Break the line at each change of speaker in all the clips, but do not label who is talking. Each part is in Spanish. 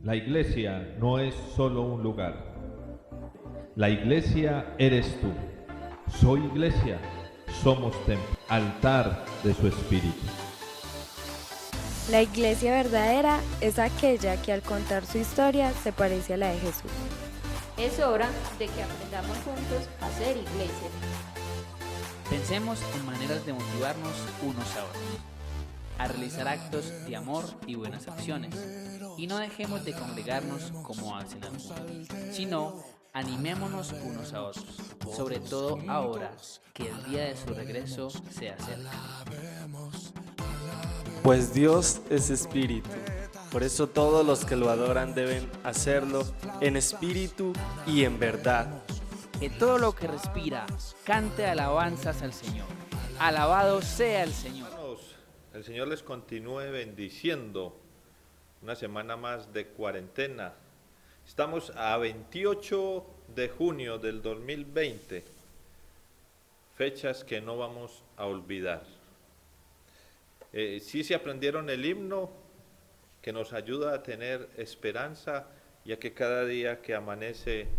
La iglesia no es solo un lugar. La iglesia eres tú. Soy iglesia. Somos templo, altar de su espíritu.
La iglesia verdadera es aquella que al contar su historia se parece a la de Jesús.
Es hora de que aprendamos juntos a ser iglesia.
Pensemos en maneras de motivarnos unos a otros, a realizar actos de amor y buenas acciones, y no dejemos de congregarnos como hacen algunos, sino animémonos unos a otros, sobre todo ahora que el día de su regreso se acerca.
Pues Dios es espíritu, por eso todos los que lo adoran deben hacerlo en espíritu y en verdad.
Que todo lo que respira cante alabanzas al Señor. Alabado sea el Señor.
Hermanos, el Señor les continúe bendiciendo. Una semana más de cuarentena. Estamos a 28 de junio del 2020. Fechas que no vamos a olvidar. Sí se aprendieron el himno que nos ayuda a tener esperanza y a que cada día que amanece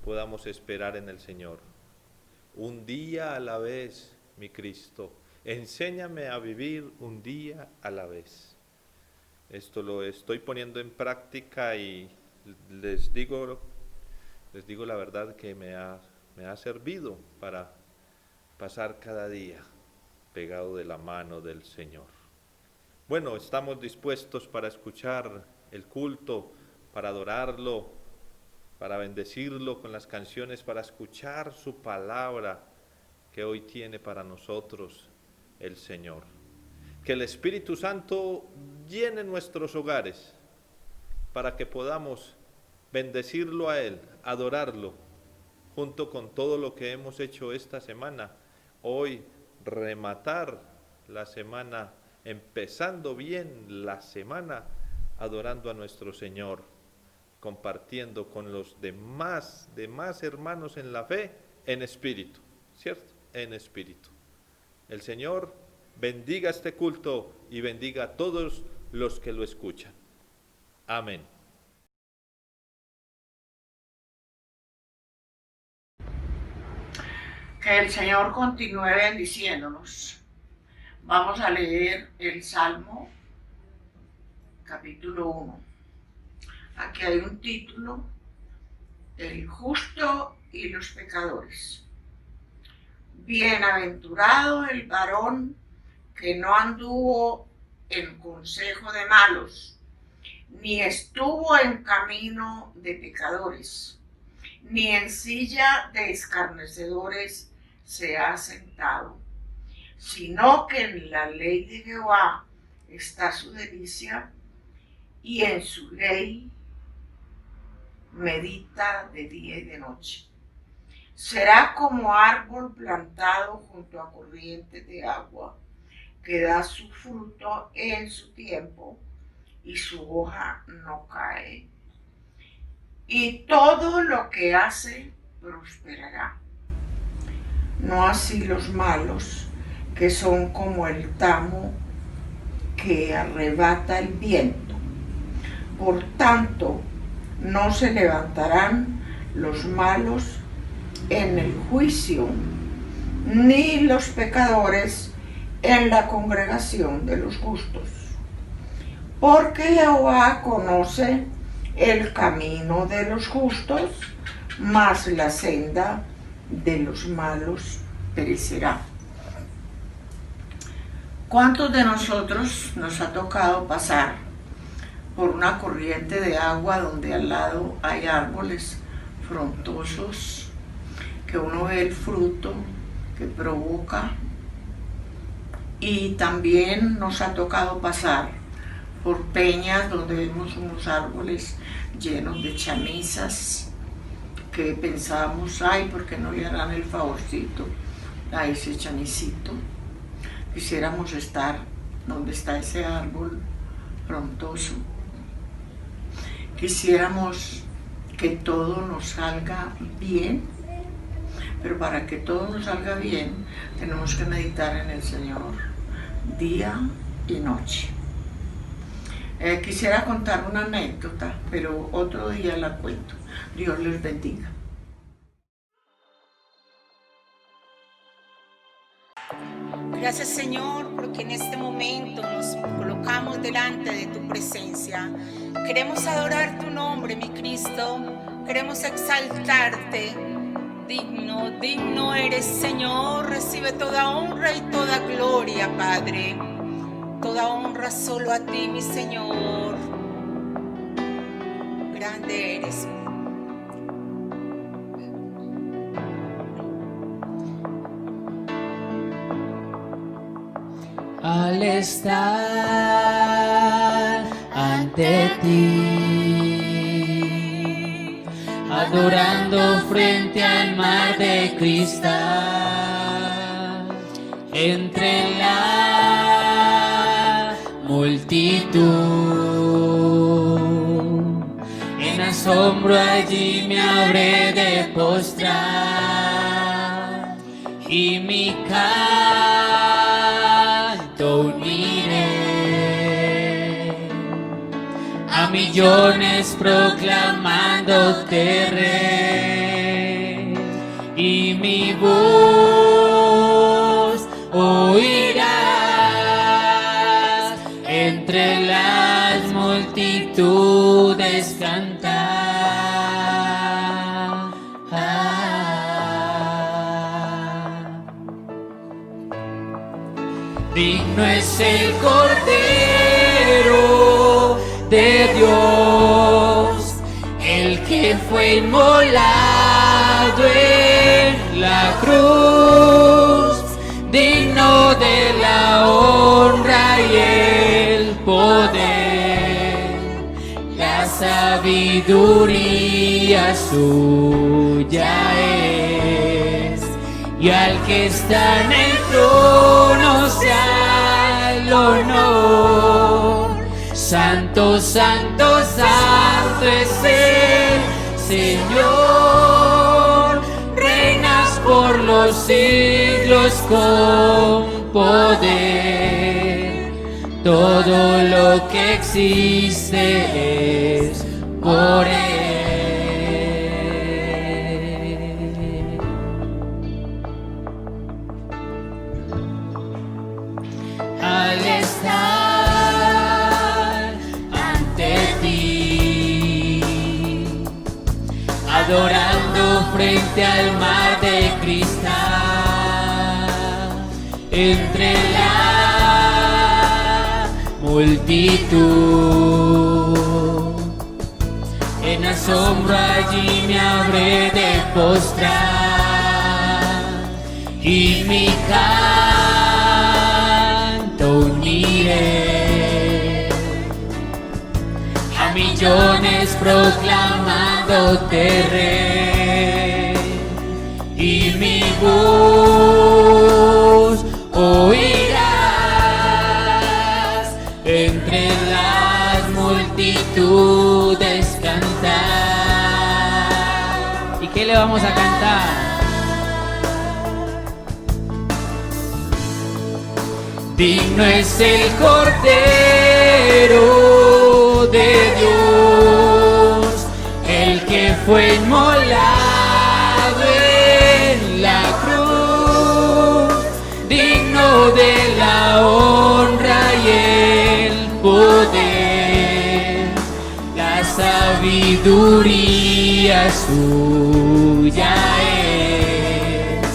podamos esperar en el Señor. Un día a la vez, mi Cristo, enséñame a vivir un día a la vez. Esto lo estoy poniendo en práctica y les digo la verdad que me ha servido para pasar cada día pegado de la mano del Señor. Bueno, estamos dispuestos para escuchar el culto, para adorarlo, para bendecirlo con las canciones, para escuchar su palabra que hoy tiene para nosotros el Señor. Que el Espíritu Santo llene nuestros hogares para que podamos bendecirlo a Él, adorarlo, junto con todo lo que hemos hecho esta semana. Hoy rematar la semana, empezando bien la semana, adorando a nuestro Señor, compartiendo con los demás hermanos en la fe, en espíritu, ¿cierto? En espíritu. El Señor bendiga este culto y bendiga a todos los que lo escuchan. Amén.
Que el Señor continúe bendiciéndonos. Vamos a leer el Salmo, capítulo 1. Aquí hay un título, El justo y los pecadores. Bienaventurado el varón que no anduvo en consejo de malos, ni estuvo en camino de pecadores, ni en silla de escarnecedores se ha sentado, sino que en la ley de Jehová está su delicia, y en su ley medita de día y de noche. Será como árbol plantado junto a corrientes de agua, que da su fruto en su tiempo, y su hoja no cae. Y todo lo que hace prosperará. No así los malos, que son como el tamo que arrebata el viento. Por tanto, no se levantarán los malos en el juicio, ni los pecadores en la congregación de los justos. Porque Jehová conoce el camino de los justos, mas la senda de los malos perecerá. ¿Cuántos de nosotros nos ha tocado pasar por una corriente de agua donde al lado hay árboles frondosos, que uno ve el fruto que provoca? Y también nos ha tocado pasar por peñas donde vemos unos árboles llenos de chamisas, que pensábamos, ay, ¿por qué no le harán el favorcito a ese chamisito? Quisiéramos estar donde está ese árbol frondoso. Quisiéramos que todo nos salga bien, pero para que todo nos salga bien tenemos que meditar en el Señor día y noche. Quisiera contar una anécdota, pero otro día la cuento. Dios les bendiga.
Gracias, Señor, porque en este momento nos colocamos delante de tu presencia. Queremos adorar tu nombre, mi Cristo. Queremos exaltarte. Digno, digno eres, Señor. Recibe toda honra y toda gloria, Padre. Toda honra solo a ti, mi Señor. Grande eres.
Al estar ante ti, adorando frente al mar de cristal, entre la multitud, en asombro allí me habré de postrar y mi canto uniré a millones proclamándote Rey, y mi voz oirás entre las multitudes cantar. Digno es el Cordero de Dios, el que fue inmolado en la cruz, digno de la honra y el poder, la sabiduría suya es, y al que está en el trono sea el honor. Santo, santo, santo es el Señor, reinas por los siglos con poder. Todo lo que existe es por Él. Al estar ante ti, adorando frente al mar de cristal, entre la multitud, en asombro allí me habré de postrar y mi canto uniré a millones proclamándote Rey, y mi voz oirás entre las multitudes cantar. ¿Y qué le vamos a cantar? Digno es el Cordero de Dios, el que fue inmolado en la cruz, digno de la honra y el poder, la sabiduría suya es,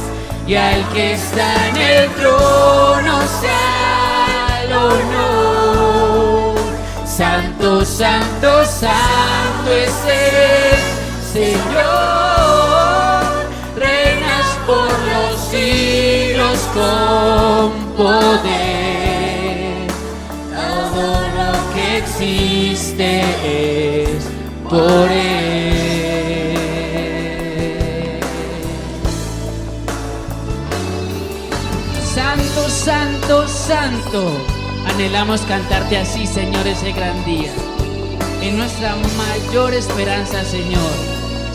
y al que está en el trono sea el honor. Santo, santo, santo es el Señor, reinas por los siglos con poder. Todo lo que existe es por Él. Santo, santo, santo, anhelamos cantarte así, Señor, ese gran día. En nuestra mayor esperanza, Señor,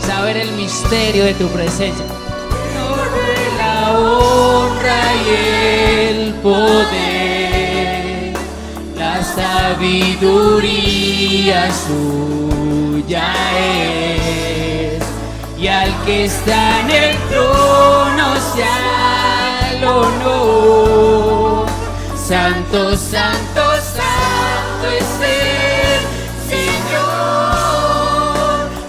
saber el misterio de tu presencia. De la honra y el poder, la sabiduría suya es, y al que está en el trono sea el honor. Santo, santo, santo es el Señor,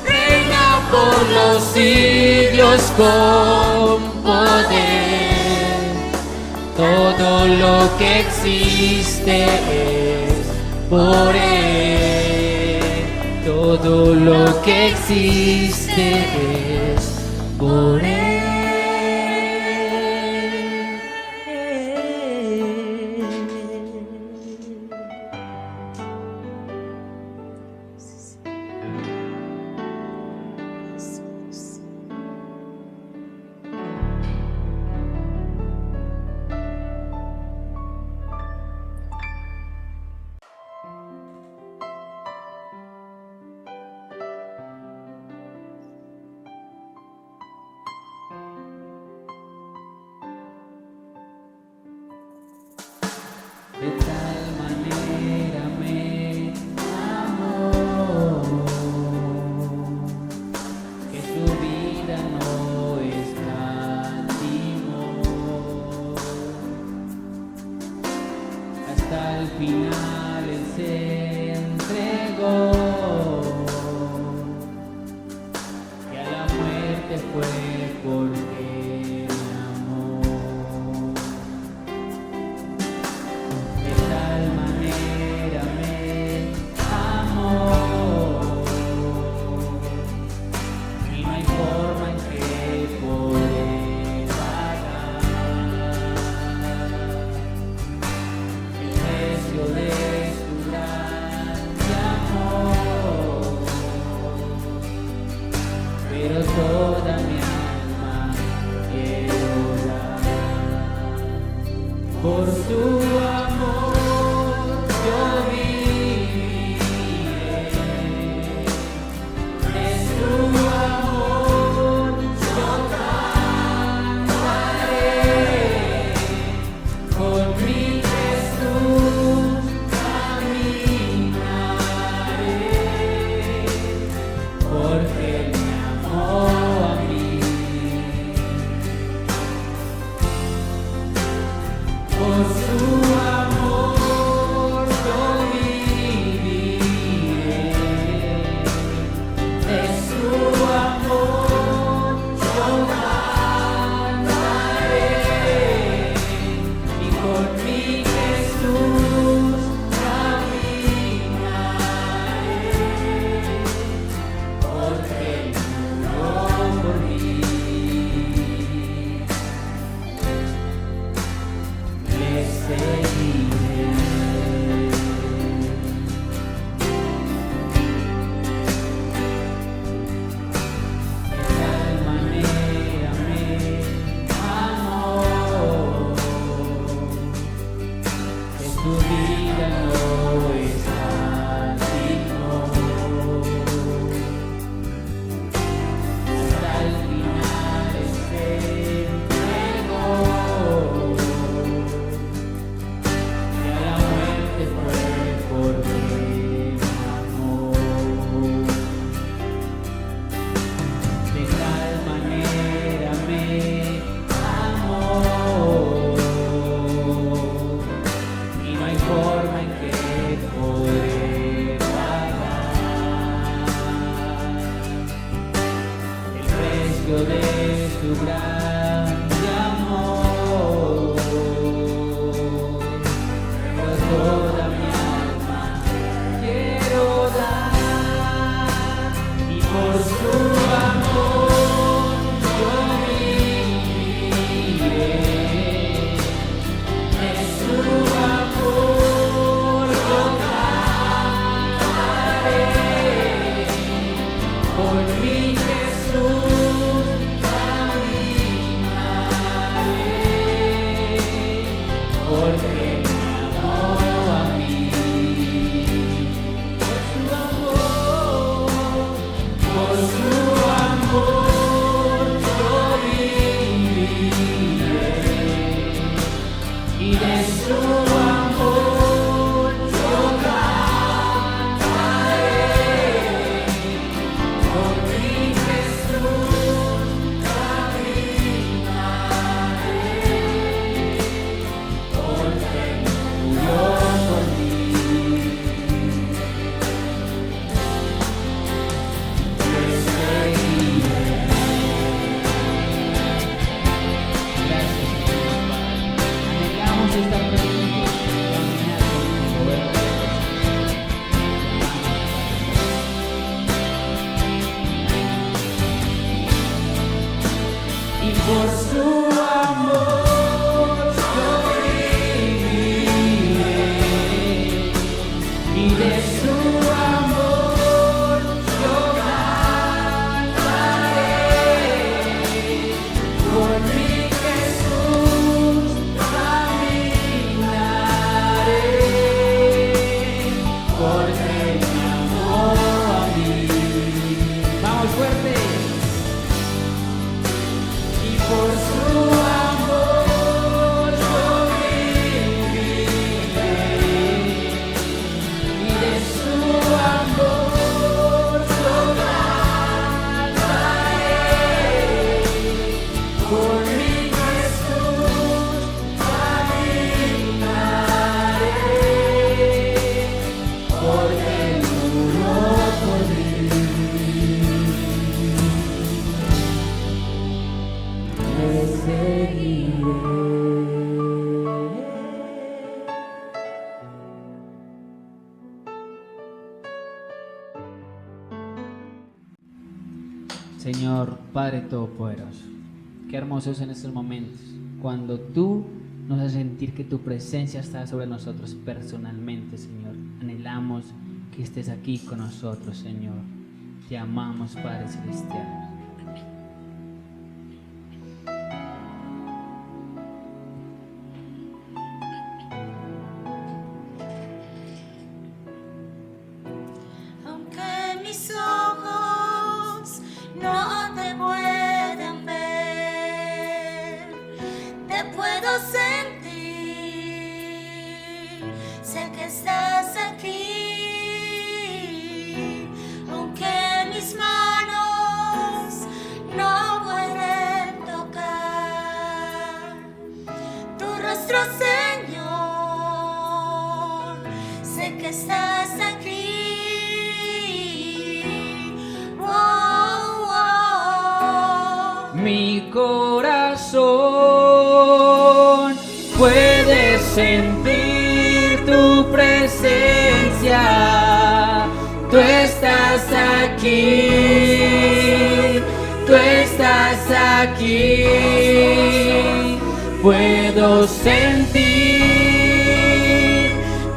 reina por los siglos con poder. Todo lo que existe es por Él, todo lo que existe es por Él. me amó a mí. Vamos fuerte. Y por su amor yo viviré, y de su amor yo cantaré. Por mi Jesús caminaré, porque murió por mí. Le seguiré. Señor Padre Todopoderoso, qué hermosos en estos momentos, cuando tú nos haces sentir que tu presencia está sobre nosotros personalmente, Señor. Anhelamos que estés aquí con nosotros, Señor. Te amamos, Padre Celestial.
Aunque mis ojos no te puedan ver, te puedo sentir, sé que estás aquí. Aunque mis manos no pueden tocar tu rostro, Señor, sé que estás aquí.
Mi corazón puede sentir tu presencia. Tú estás aquí, tú estás aquí. Puedo sentir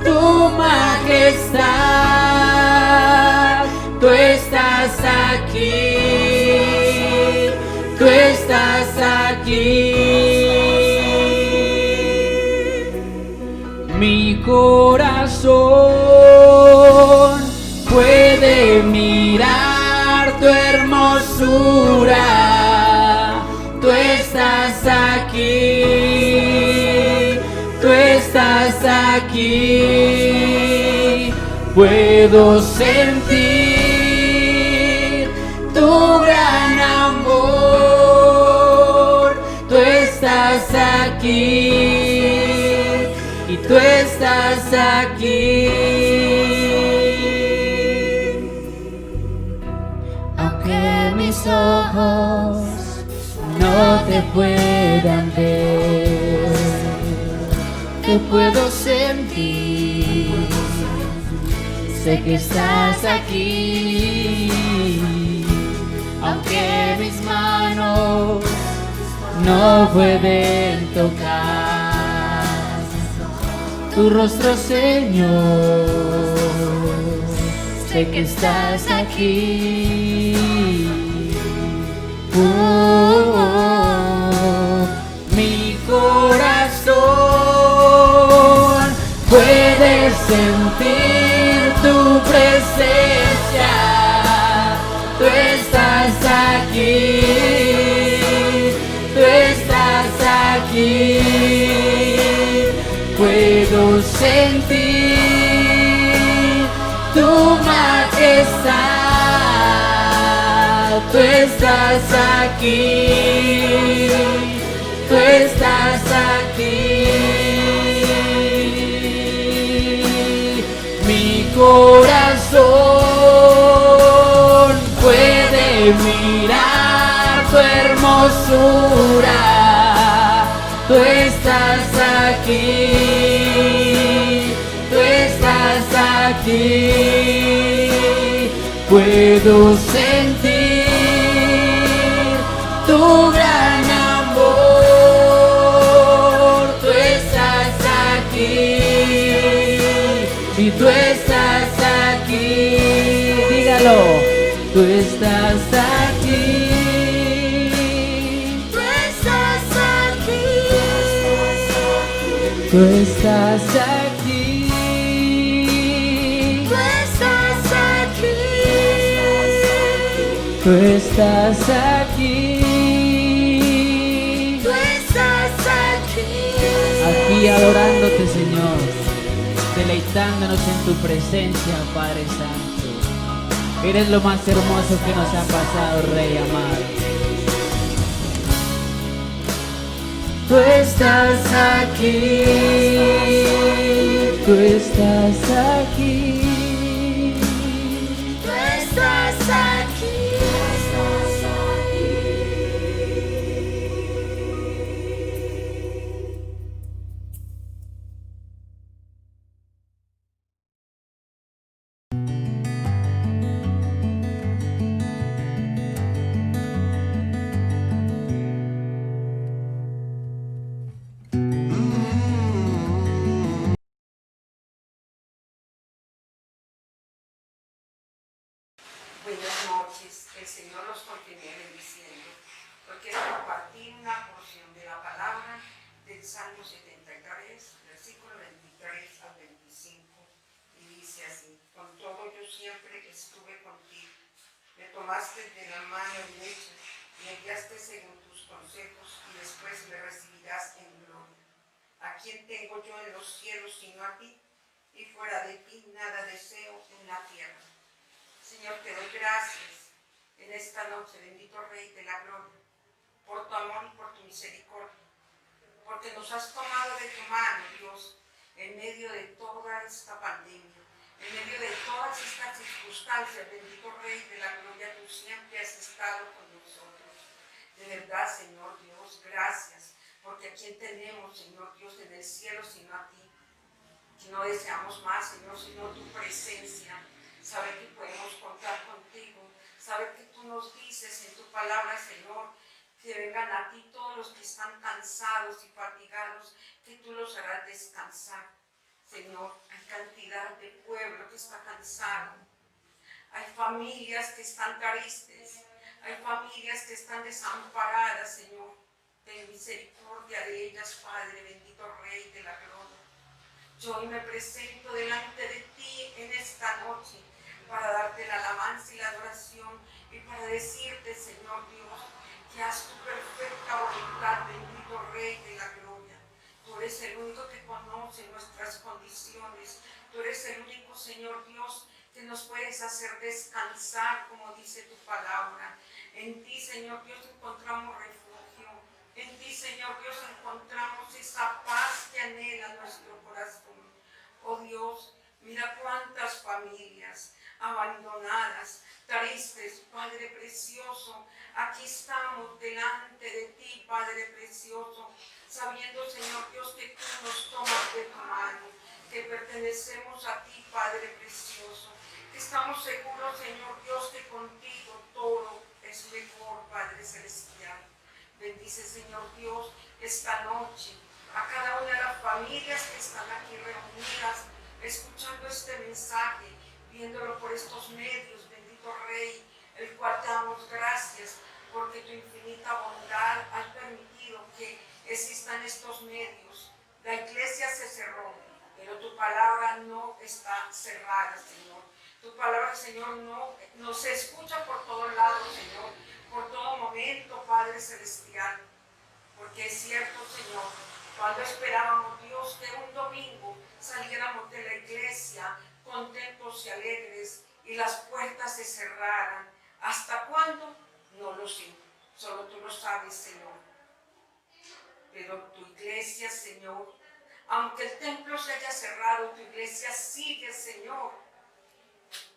tu majestad. Tú estás aquí. Tú estás aquí. Mi corazón puede mirar tu hermosura. Tú estás aquí. Tú estás aquí. Puedo sentir tu gran amor. Tú estás aquí y tú estás aquí. Aunque mis ojos no te puedan ver, te puedo sentir, sé que estás aquí. Aunque mis manos no pueden tocar tu rostro, Señor, sé que estás aquí. Mi corazón puede sentir tu presencia. Tú estás aquí. Tú estás aquí. Puedo sentir tu majestad. Tú estás aquí. Tú estás aquí. Mi corazón puede mirar tu hermosura. Tú estás aquí. Tú estás aquí. Puedo sentir tu gran amor. Tú estás aquí y tú estás aquí. Dígalo. Tú estás aquí. Tú estás aquí. Tú estás aquí. Tú estás Tú estás aquí.
Tú estás aquí.
Aquí adorándote, Señor, deleitándonos en tu presencia, Padre Santo. Eres lo más hermoso que nos ha pasado, Rey amado. Tú estás aquí, tú estás aquí.
Tú estás aquí. Buenas noches, el Señor los continúe bendiciendo. Hoy quiero compartir una porción de la palabra del Salmo 73, versículo 23 al 25, y dice así: con todo yo siempre estuve contigo, me tomaste de la mano derecha, me guiaste según tus consejos, y después me recibirás en gloria. ¿A quién tengo yo en los cielos sino a ti? Y fuera de ti nada deseo en la tierra. Señor, te doy gracias en esta noche, bendito Rey de la Gloria, por tu amor y por tu misericordia, porque nos has tomado de tu mano, Dios, en medio de toda esta pandemia, en medio de todas estas circunstancias, bendito Rey de la Gloria, tú siempre has estado con nosotros. De verdad, Señor Dios, gracias, porque a quien tenemos, Señor Dios, en el cielo sino a ti, que no deseamos más, Señor, sino tu presencia. Saber que podemos contar contigo, saber que tú nos dices en tu palabra, Señor, que vengan a ti todos los que están cansados y fatigados, que tú los harás descansar. Señor, hay cantidad de pueblo que está cansado, hay familias que están tristes, hay familias que están desamparadas, Señor. Ten misericordia de ellas, Padre, bendito Rey de la Gloria. Yo hoy me presento delante de ti en esta noche para darte la alabanza y la adoración y para decirte, Señor Dios, que haz tu perfecta voluntad, bendito Rey de la Gloria. Tú eres el único que conoce nuestras condiciones. Tú eres el único, Señor Dios, que nos puedes hacer descansar, como dice tu palabra. En ti, Señor Dios, encontramos refugio. En ti, Señor Dios, encontramos esa paz que anhela nuestro corazón. Oh Dios, mira cuántas familias abandonadas, tristes, Padre precioso. Aquí estamos delante de ti, Padre precioso, sabiendo, Señor Dios, que tú nos tomas de tu mano, que pertenecemos a ti, Padre precioso, que estamos seguros, Señor Dios, que contigo todo es mejor, Padre celestial. Bendice, Señor Dios, esta noche a cada una de las familias que están aquí reunidas, escuchando este mensaje, viéndolo por estos medios, bendito Rey, el cual te damos gracias, porque tu infinita bondad ha permitido que existan estos medios. La iglesia se cerró, pero tu palabra no está cerrada, Señor. Tu palabra, Señor, no se escucha por todos lados, Señor, por todo momento, Padre celestial. Porque es cierto, Señor, cuando esperábamos, Dios, que un domingo saliéramos de la iglesia contentos y alegres y las puertas se cerraran. ¿Hasta cuándo? No lo sé. Solo tú lo sabes, Señor. Pero tu iglesia, Señor, aunque el templo se haya cerrado, tu iglesia sigue, Señor,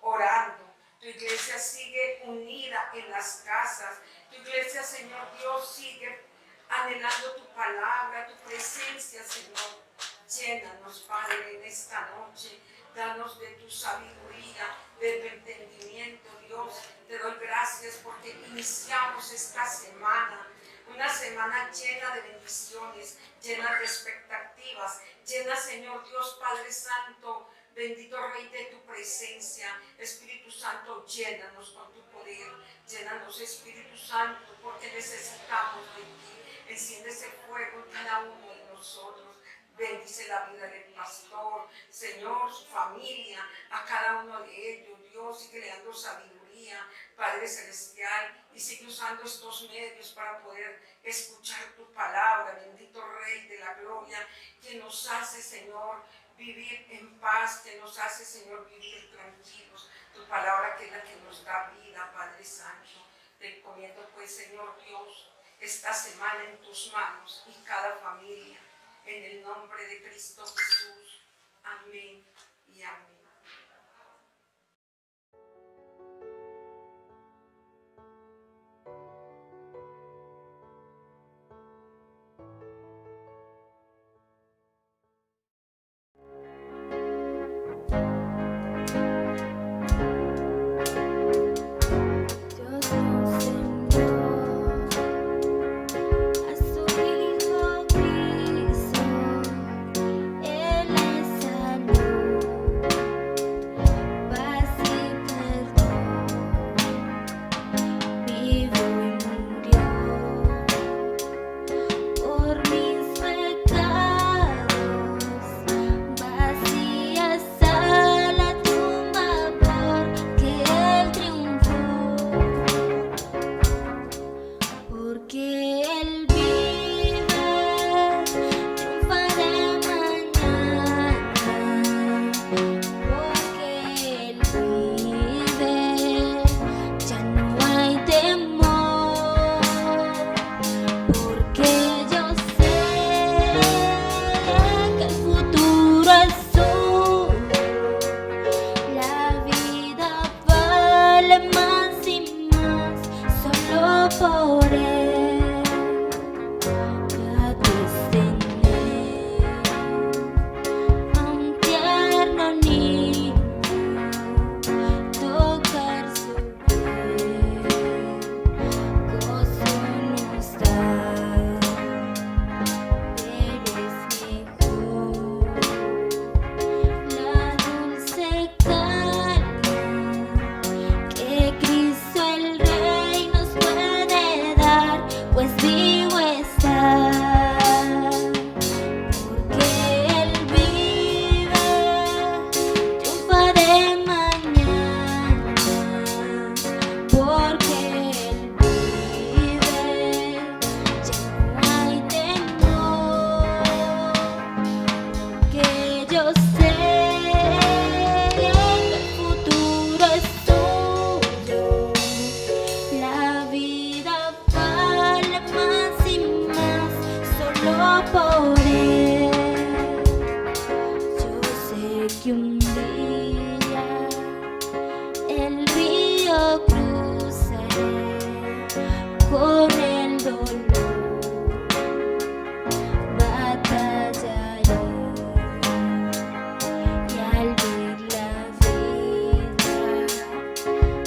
orando. Tu iglesia sigue unida en las casas. Tu iglesia, Señor Dios, sigue anhelando tu palabra, tu presencia, Señor. Llénanos, Padre, en esta noche. Danos de tu sabiduría, de tu entendimiento, Dios. Te doy gracias porque iniciamos esta semana. Una semana llena de bendiciones, llena de expectativas, llena, Señor Dios, Padre Santo, bendito Rey, de tu presencia. Espíritu Santo, llénanos con tu poder. Llénanos, Espíritu Santo, porque necesitamos de ti. Enciende ese fuego en cada uno de nosotros. Bendice la vida del pastor, Señor, su familia, a cada uno de ellos, Dios, sigue le dando sabiduría día, Padre Celestial, y sigue usando estos medios para poder escuchar tu palabra, bendito Rey de la Gloria, que nos hace, Señor, vivir en paz, que nos hace, Señor, vivir tranquilos. Tu palabra que es la que nos da vida, Padre Santo. Te encomiendo, pues, Señor Dios, esta semana en tus manos y cada familia, en el nombre de Cristo Jesús. Amén y amén.
Dios nos envió a su Hijo Cristo, Él es salud, paz y perdón, vivió y murió por mis pecados, vacía está la tumba porque Él triunfó, porque Él vive, triunfa de mañana, porque Él vive, ya no hay temor, porque yo sé que el futuro es suyo, la vida vale más y más solo por Él. Gratis tener a un tierno niño, tocar su piel, gozo nos da, pero es mejor la dulce calma que Cristo el Rey nos puede dar, pues vivo está, porque Él vive, triunfa de mañana, porque Él vive, ya no hay temor, que yo sé que el futuro es suyo, la vida vale más y más solo por Él. Yo sé que un día el río cruzaré con el dolor, batallaré. Y al ver la vida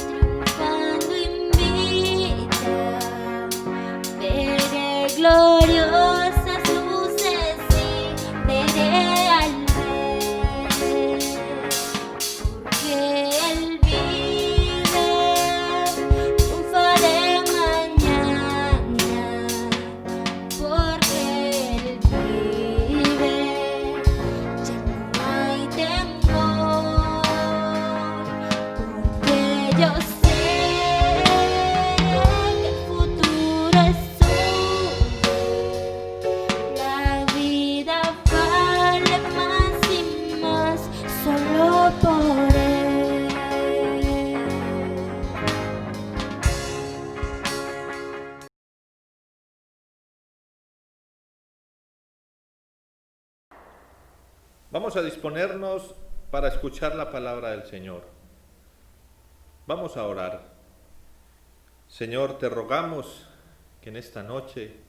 triunfando invita, veré gloriosas luces y veré al Rey, porque Él vive, triunfa de mañana, porque Él vive, ya no hay temor, porque yo sé que el futuro es suyo, la vida vale más y más solo por Él.
Vamos a disponernos para escuchar la palabra del Señor. Vamos a orar. Señor, te rogamos que en esta noche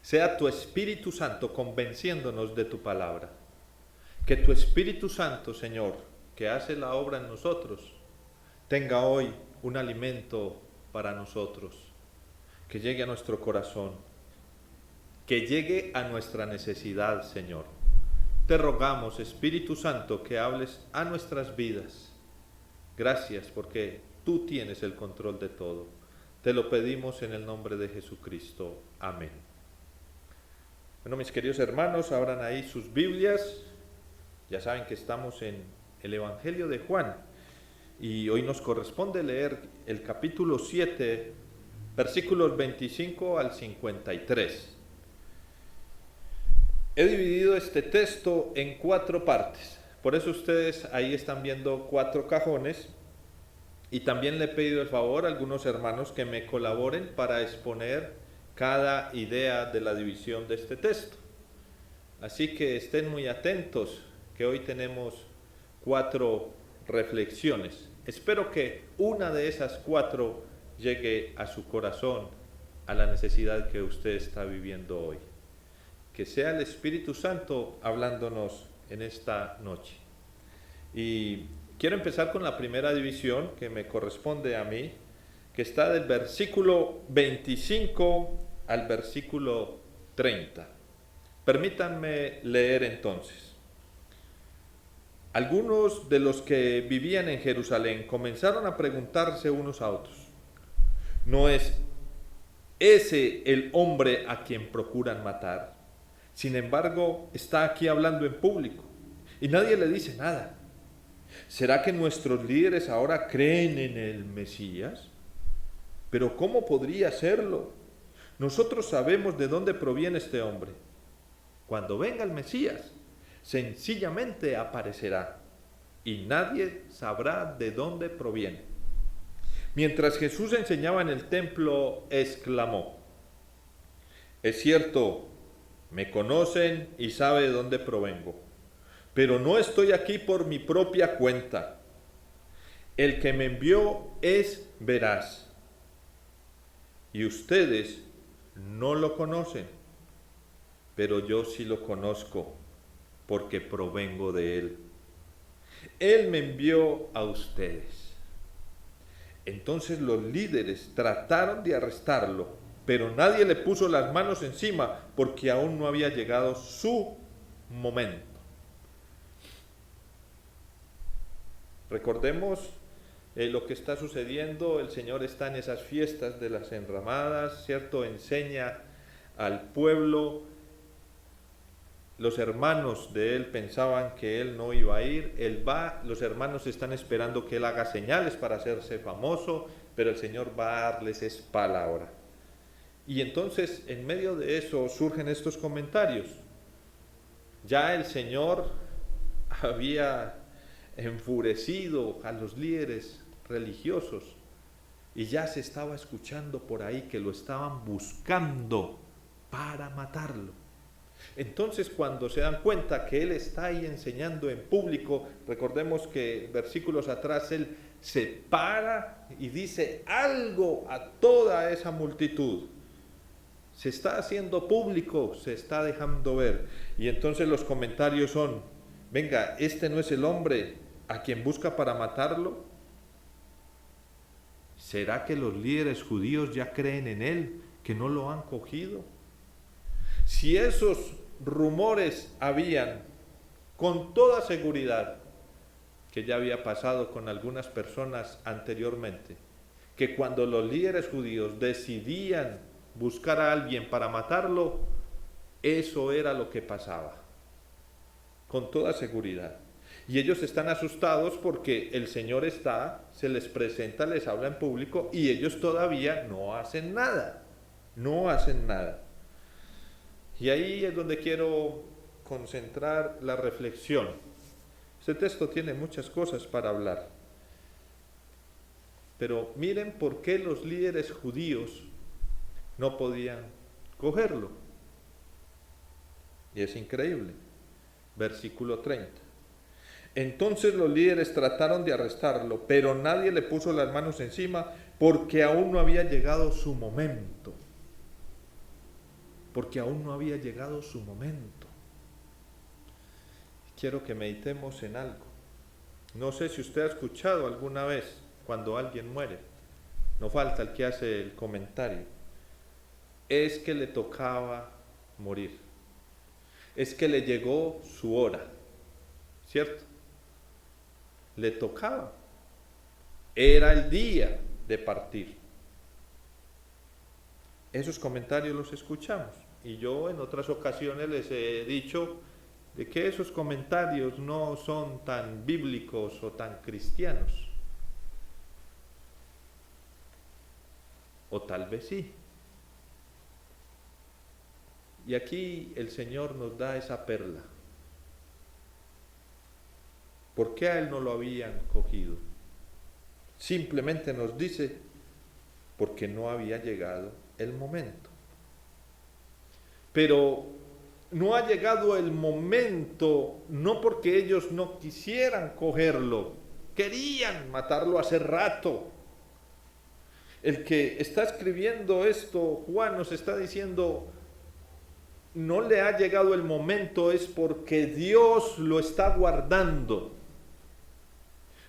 sea tu Espíritu Santo convenciéndonos de tu palabra. Que tu Espíritu Santo, Señor, que hace la obra en nosotros, tenga hoy un alimento para nosotros, que llegue a nuestro corazón, que llegue a nuestra necesidad, Señor. Te rogamos, Espíritu Santo, que hables a nuestras vidas. Gracias porque tú tienes el control de todo. Te lo pedimos en el nombre de Jesucristo. Amén. Bueno, mis queridos hermanos, abran ahí sus Biblias. Ya saben que estamos en el Evangelio de Juan. y hoy nos corresponde leer el capítulo 7, versículos 25 al 53. He dividido este texto en 4 partes, por eso ustedes ahí están viendo 4 cajones, y también le he pedido el favor a algunos hermanos que me colaboren para exponer cada idea de la división de este texto. Así que estén muy atentos, que hoy tenemos 4 reflexiones. Espero que una de esas 4 llegue a su corazón, a la necesidad que usted está viviendo hoy. Que sea el Espíritu Santo hablándonos en esta noche. Y quiero empezar con la primera división que me corresponde a mí, que está del versículo 25 al versículo 30. Permítanme leer entonces. Algunos de los que vivían en Jerusalén comenzaron a preguntarse unos a otros: ¿no es ese el hombre a quien procuran matar? Sin embargo, está aquí hablando en público y nadie le dice nada. ¿Será que nuestros líderes ahora creen en el Mesías? Pero ¿cómo podría serlo? Nosotros sabemos de dónde proviene este hombre. Cuando venga el Mesías, sencillamente aparecerá y nadie sabrá de dónde proviene. Mientras Jesús enseñaba en el templo, exclamó: es cierto, me conocen y saben de dónde provengo, pero no estoy aquí por mi propia cuenta. El que me envió es veraz, y ustedes no lo conocen, pero yo sí lo conozco, porque provengo de él. Él me envió a ustedes. Entonces los líderes trataron de arrestarlo, pero nadie le puso las manos encima, porque aún no había llegado su momento. Recordemos lo que está sucediendo. El Señor está en esas fiestas de las enramadas, ¿cierto? Enseña al pueblo. Los hermanos de él pensaban que él no iba a ir. Él va, los hermanos están esperando que él haga señales para hacerse famoso, pero el Señor va a darles es palabra. Y entonces, en medio de eso, surgen estos comentarios. Ya el Señor había enfurecido a los líderes religiosos y ya se estaba escuchando por ahí que lo estaban buscando para matarlo. Entonces, cuando se dan cuenta que él está ahí enseñando en público, recordemos que versículos atrás él se para y dice algo a toda esa multitud. Se está haciendo público, se está dejando ver. Y entonces los comentarios son: venga, ¿este no es el hombre a quien busca para matarlo? ¿Será que los líderes judíos ya creen en él, que no lo han cogido? Si esos rumores habían, con toda seguridad, que ya había pasado con algunas personas anteriormente, que cuando los líderes judíos decidían buscar a alguien para matarlo, eso era lo que pasaba, con toda seguridad. Y ellos están asustados porque el Señor se les presenta, les habla en público y ellos todavía no hacen nada, no hacen nada. Y ahí es donde quiero concentrar la reflexión. Este texto tiene muchas cosas para hablar, pero miren por qué los líderes judíos no podían cogerlo. Y es increíble. Versículo 30. Entonces los líderes trataron de arrestarlo, pero nadie le puso las manos encima porque aún no había llegado su momento. Porque aún no había llegado su momento. Quiero que meditemos en algo. No sé si usted ha escuchado alguna vez cuando alguien muere. No falta el que hace el comentario. Es que le tocaba morir. Es que le llegó su hora. ¿Cierto? Le tocaba. Era el día de partir. Esos comentarios los escuchamos. Y yo en otras ocasiones les he dicho de que esos comentarios no son tan bíblicos o tan cristianos. o tal vez sí. Y aquí el Señor nos da esa perla. ¿Por qué a Él no lo habían cogido? Simplemente nos dice, porque no había llegado el momento. Pero no ha llegado el momento, no porque ellos no quisieran cogerlo, querían matarlo hace rato. El que está escribiendo esto, Juan, nos está diciendo, no le ha llegado el momento, es porque Dios lo está guardando,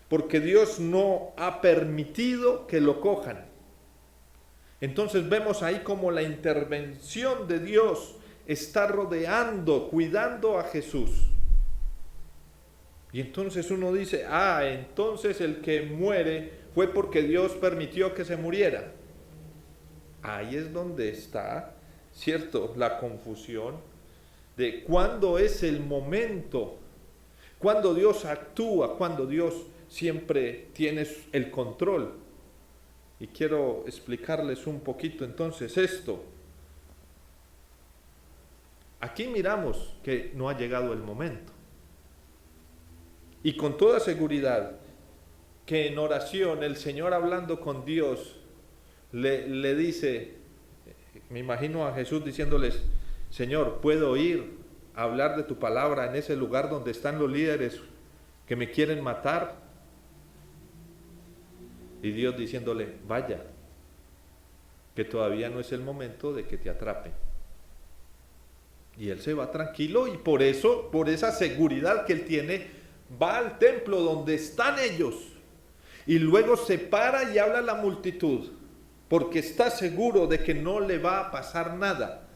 porque Dios no ha permitido que lo cojan. Entonces vemos ahí como la intervención de Dios está rodeando, cuidando a Jesús. Y entonces uno dice, entonces el que muere fue porque Dios permitió que se muriera. Ahí es donde está, ¿cierto?, la confusión de cuándo es el momento, cuándo Dios actúa, cuándo Dios siempre tiene el control. Y quiero explicarles un poquito entonces esto. Aquí miramos que no ha llegado el momento. Y con toda seguridad que en oración el Señor hablando con Dios le dice, me imagino a Jesús diciéndoles, Señor, ¿puedo ir a hablar de tu palabra en ese lugar donde están los líderes que me quieren matar? Y Dios diciéndole, vaya, que todavía no es el momento de que te atrapen. Y él se va tranquilo y por eso, por esa seguridad que él tiene, va al templo donde están ellos y luego se para y habla a la multitud, porque está seguro de que no le va a pasar nada,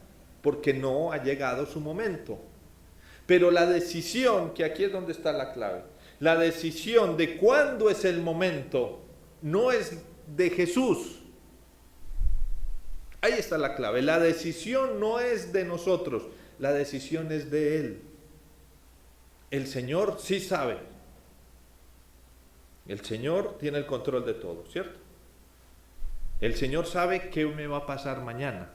porque no ha llegado su momento. Pero la decisión, que aquí es donde está la clave, la decisión de cuándo es el momento, no es de Jesús. Ahí está la clave. La decisión no es de nosotros, la decisión es de Él. El Señor sí sabe. El Señor tiene el control de todo, ¿cierto? El Señor sabe qué me va a pasar mañana.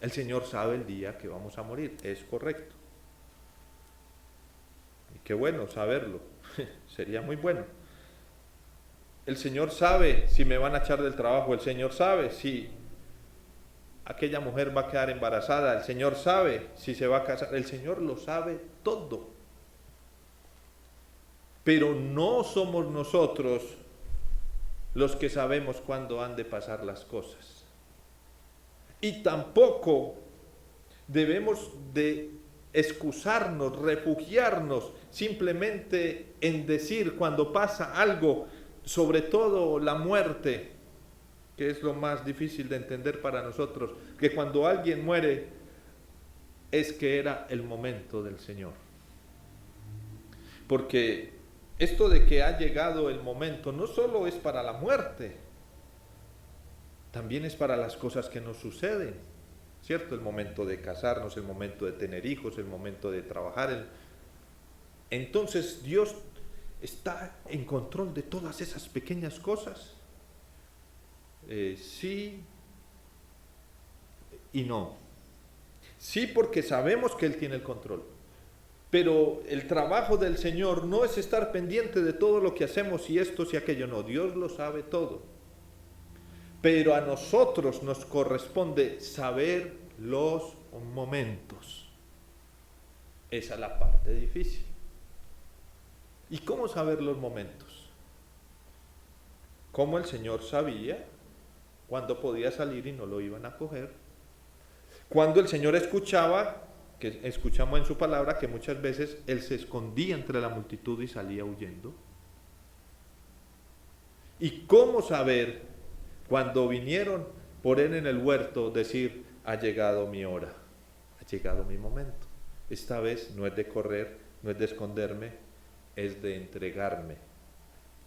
El Señor sabe el día que vamos a morir, es correcto. Y qué bueno saberlo, sería muy bueno. El Señor sabe si me van a echar del trabajo, el Señor sabe si aquella mujer va a quedar embarazada, el Señor sabe si se va a casar, el Señor lo sabe todo. Pero no somos nosotros los que sabemos cuándo han de pasar las cosas. Y tampoco debemos de excusarnos, refugiarnos simplemente en decir cuando pasa algo, sobre todo la muerte, que es lo más difícil de entender para nosotros, que cuando alguien muere es que era el momento del Señor. Porque esto de que ha llegado el momento no solo es para la muerte, también es para las cosas que nos suceden, ¿cierto? El momento de casarnos, el momento de tener hijos, el momento de trabajar. Entonces Dios está en control de todas esas pequeñas cosas. Sí y no. Sí, porque sabemos que Él tiene el control. Pero el trabajo del Señor no es estar pendiente de todo lo que hacemos y esto y aquello, no, Dios lo sabe todo. Pero a nosotros nos corresponde saber los momentos. Esa es la parte difícil. ¿Y cómo saber los momentos? Como el Señor sabía cuándo podía salir y no lo iban a coger. Cuando el Señor escuchaba, que escuchamos en su palabra, que muchas veces Él se escondía entre la multitud y salía huyendo. ¿Y cómo saber cuando vinieron por Él en el huerto decir, ha llegado mi hora, ha llegado mi momento? Esta vez no es de correr, no es de esconderme, es de entregarme.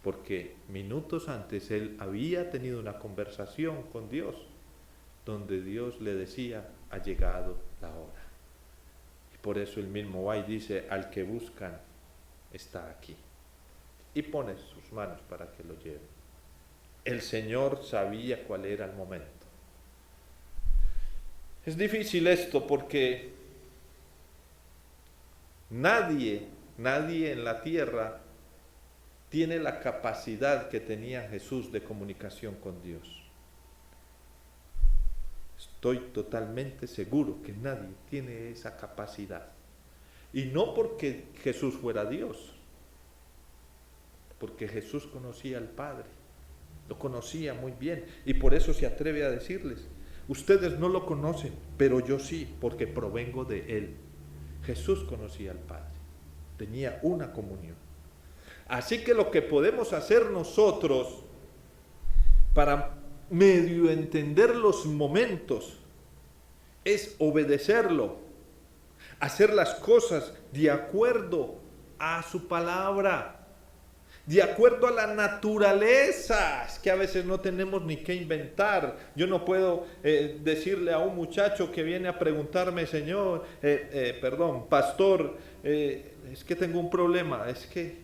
Porque minutos antes Él había tenido una conversación con Dios, donde Dios le decía, ha llegado la hora. Por eso el mismo va y dice, al que buscan está aquí. Y pone sus manos para que lo lleve. El Señor sabía cuál era el momento. Es difícil esto porque nadie en la tierra tiene la capacidad que tenía Jesús de comunicación con Dios. Estoy totalmente seguro que nadie tiene esa capacidad. Y no porque Jesús fuera Dios, porque Jesús conocía al Padre, lo conocía muy bien, y por eso se atreve a decirles: ustedes no lo conocen, pero yo sí, porque provengo de Él. Jesús conocía al Padre, tenía una comunión. Así que lo que podemos hacer nosotros para medio entender los momentos es obedecerlo, hacer las cosas de acuerdo a su palabra, de acuerdo a la naturaleza. Es que a veces no tenemos ni qué inventar. Yo no puedo decirle a un muchacho que viene a preguntarme: Señor, pastor, es que tengo un problema, es que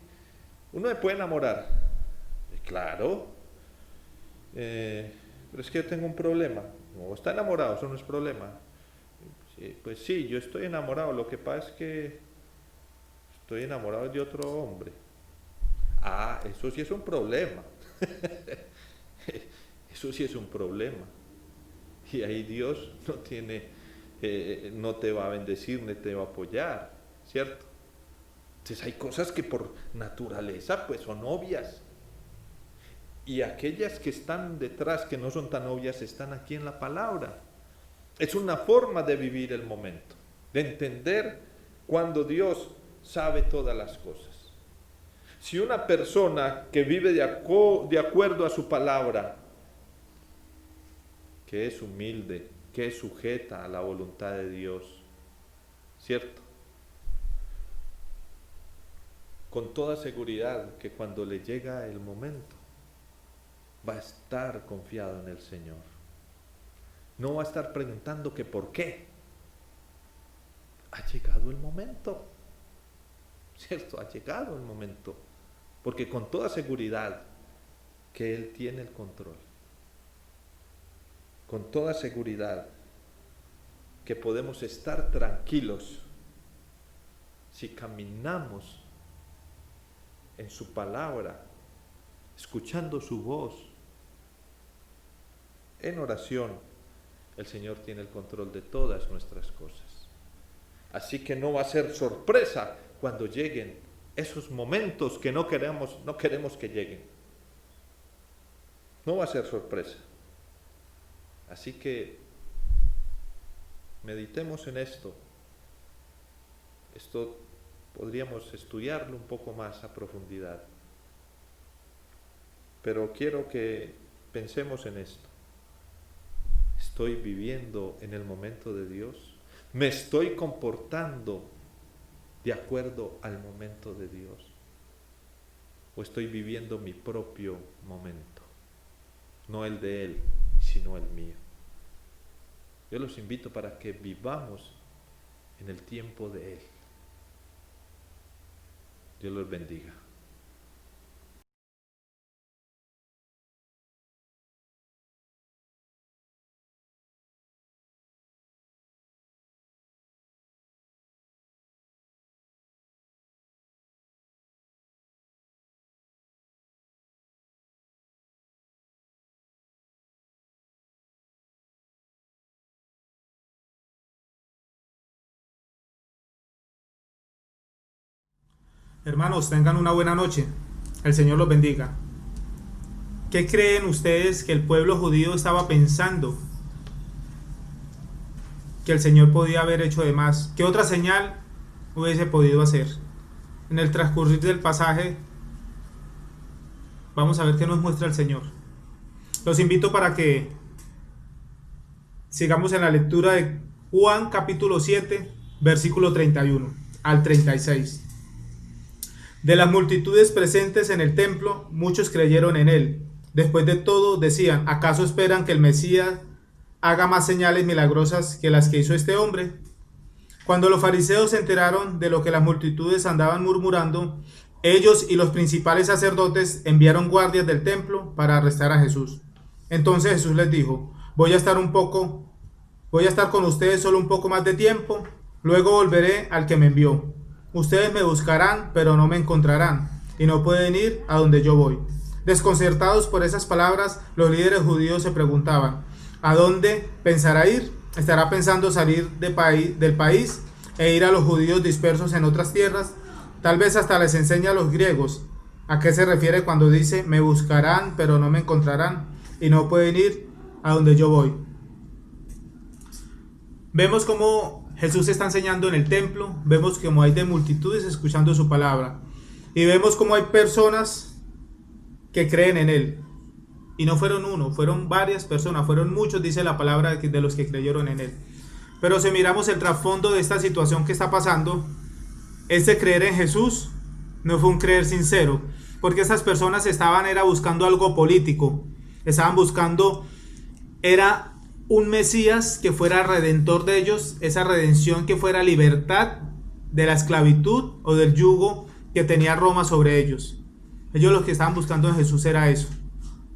uno me puede enamorar. Claro, pero es que yo tengo un problema. No, está enamorado, eso no es problema. Sí, pues sí, yo estoy enamorado, lo que pasa es que estoy enamorado de otro hombre. Ah, eso sí es un problema. Eso sí es un problema. Y ahí Dios no te va a bendecir ni te va a apoyar, ¿cierto? Entonces hay cosas que por naturaleza pues son obvias. Y aquellas que están detrás, que no son tan obvias, están aquí en la palabra. Es una forma de vivir el momento, de entender cuando Dios sabe todas las cosas. Si una persona que vive de acuerdo a su palabra, que es humilde, que es sujeta a la voluntad de Dios, ¿cierto? Con toda seguridad que cuando le llega el momento, va a estar confiado en el Señor. No va a estar preguntando que por qué. Ha llegado el momento, ¿cierto? Ha llegado el momento. Porque con toda seguridad que Él tiene el control. Con toda seguridad que podemos estar tranquilos si caminamos en su palabra, escuchando su voz, en oración. El Señor tiene el control de todas nuestras cosas. Así que no va a ser sorpresa cuando lleguen esos momentos que no queremos que lleguen. No va a ser sorpresa. Así que meditemos en esto. Esto podríamos estudiarlo un poco más a profundidad. Pero quiero que pensemos en esto. ¿Estoy viviendo en el momento de Dios? ¿Me estoy comportando de acuerdo al momento de Dios? ¿O estoy viviendo mi propio momento? No el de Él, sino el mío. Yo los invito para que vivamos en el tiempo de Él. Dios los bendiga.
Hermanos, tengan una buena noche. El Señor los bendiga. ¿Qué creen ustedes que el pueblo judío estaba pensando que el Señor podía haber hecho de más? ¿Qué otra señal hubiese podido hacer? En el transcurrir del pasaje vamos a ver qué nos muestra el Señor. Los invito para que sigamos en la lectura de Juan capítulo 7, versículo 31 al 36. De las multitudes presentes en el templo, muchos creyeron en él. Después de todo, decían: ¿acaso esperan que el Mesías haga más señales milagrosas que las que hizo este hombre? Cuando los fariseos se enteraron de lo que las multitudes andaban murmurando, ellos y los principales sacerdotes enviaron guardias del templo para arrestar a Jesús. Entonces Jesús les dijo: voy a estar un poco Voy a estar con ustedes solo un poco más de tiempo, luego volveré al que me envió. Ustedes me buscarán, pero no me encontrarán, y no pueden ir a donde yo voy. Desconcertados por esas palabras, los líderes judíos se preguntaban, ¿a dónde pensará ir? ¿Estará pensando salir del país e ir a los judíos dispersos en otras tierras? Tal vez hasta les enseña a los griegos a qué se refiere cuando dice, me buscarán, pero no me encontrarán, y no pueden ir a donde yo voy. Vemos cómo Jesús está enseñando en el templo, vemos cómo hay de multitudes escuchando su palabra, y vemos cómo hay personas que creen en él. Y no fueron uno, fueron varias personas, fueron muchos, dice la palabra, de los que creyeron en él. Pero si miramos el trasfondo de esta situación que está pasando, ese creer en Jesús no fue un creer sincero, porque esas personas era buscando algo político, estaban buscando, era un Mesías que fuera redentor de ellos, esa redención que fuera libertad de la esclavitud o del yugo que tenía Roma sobre ellos. Ellos lo que estaban buscando en Jesús era eso.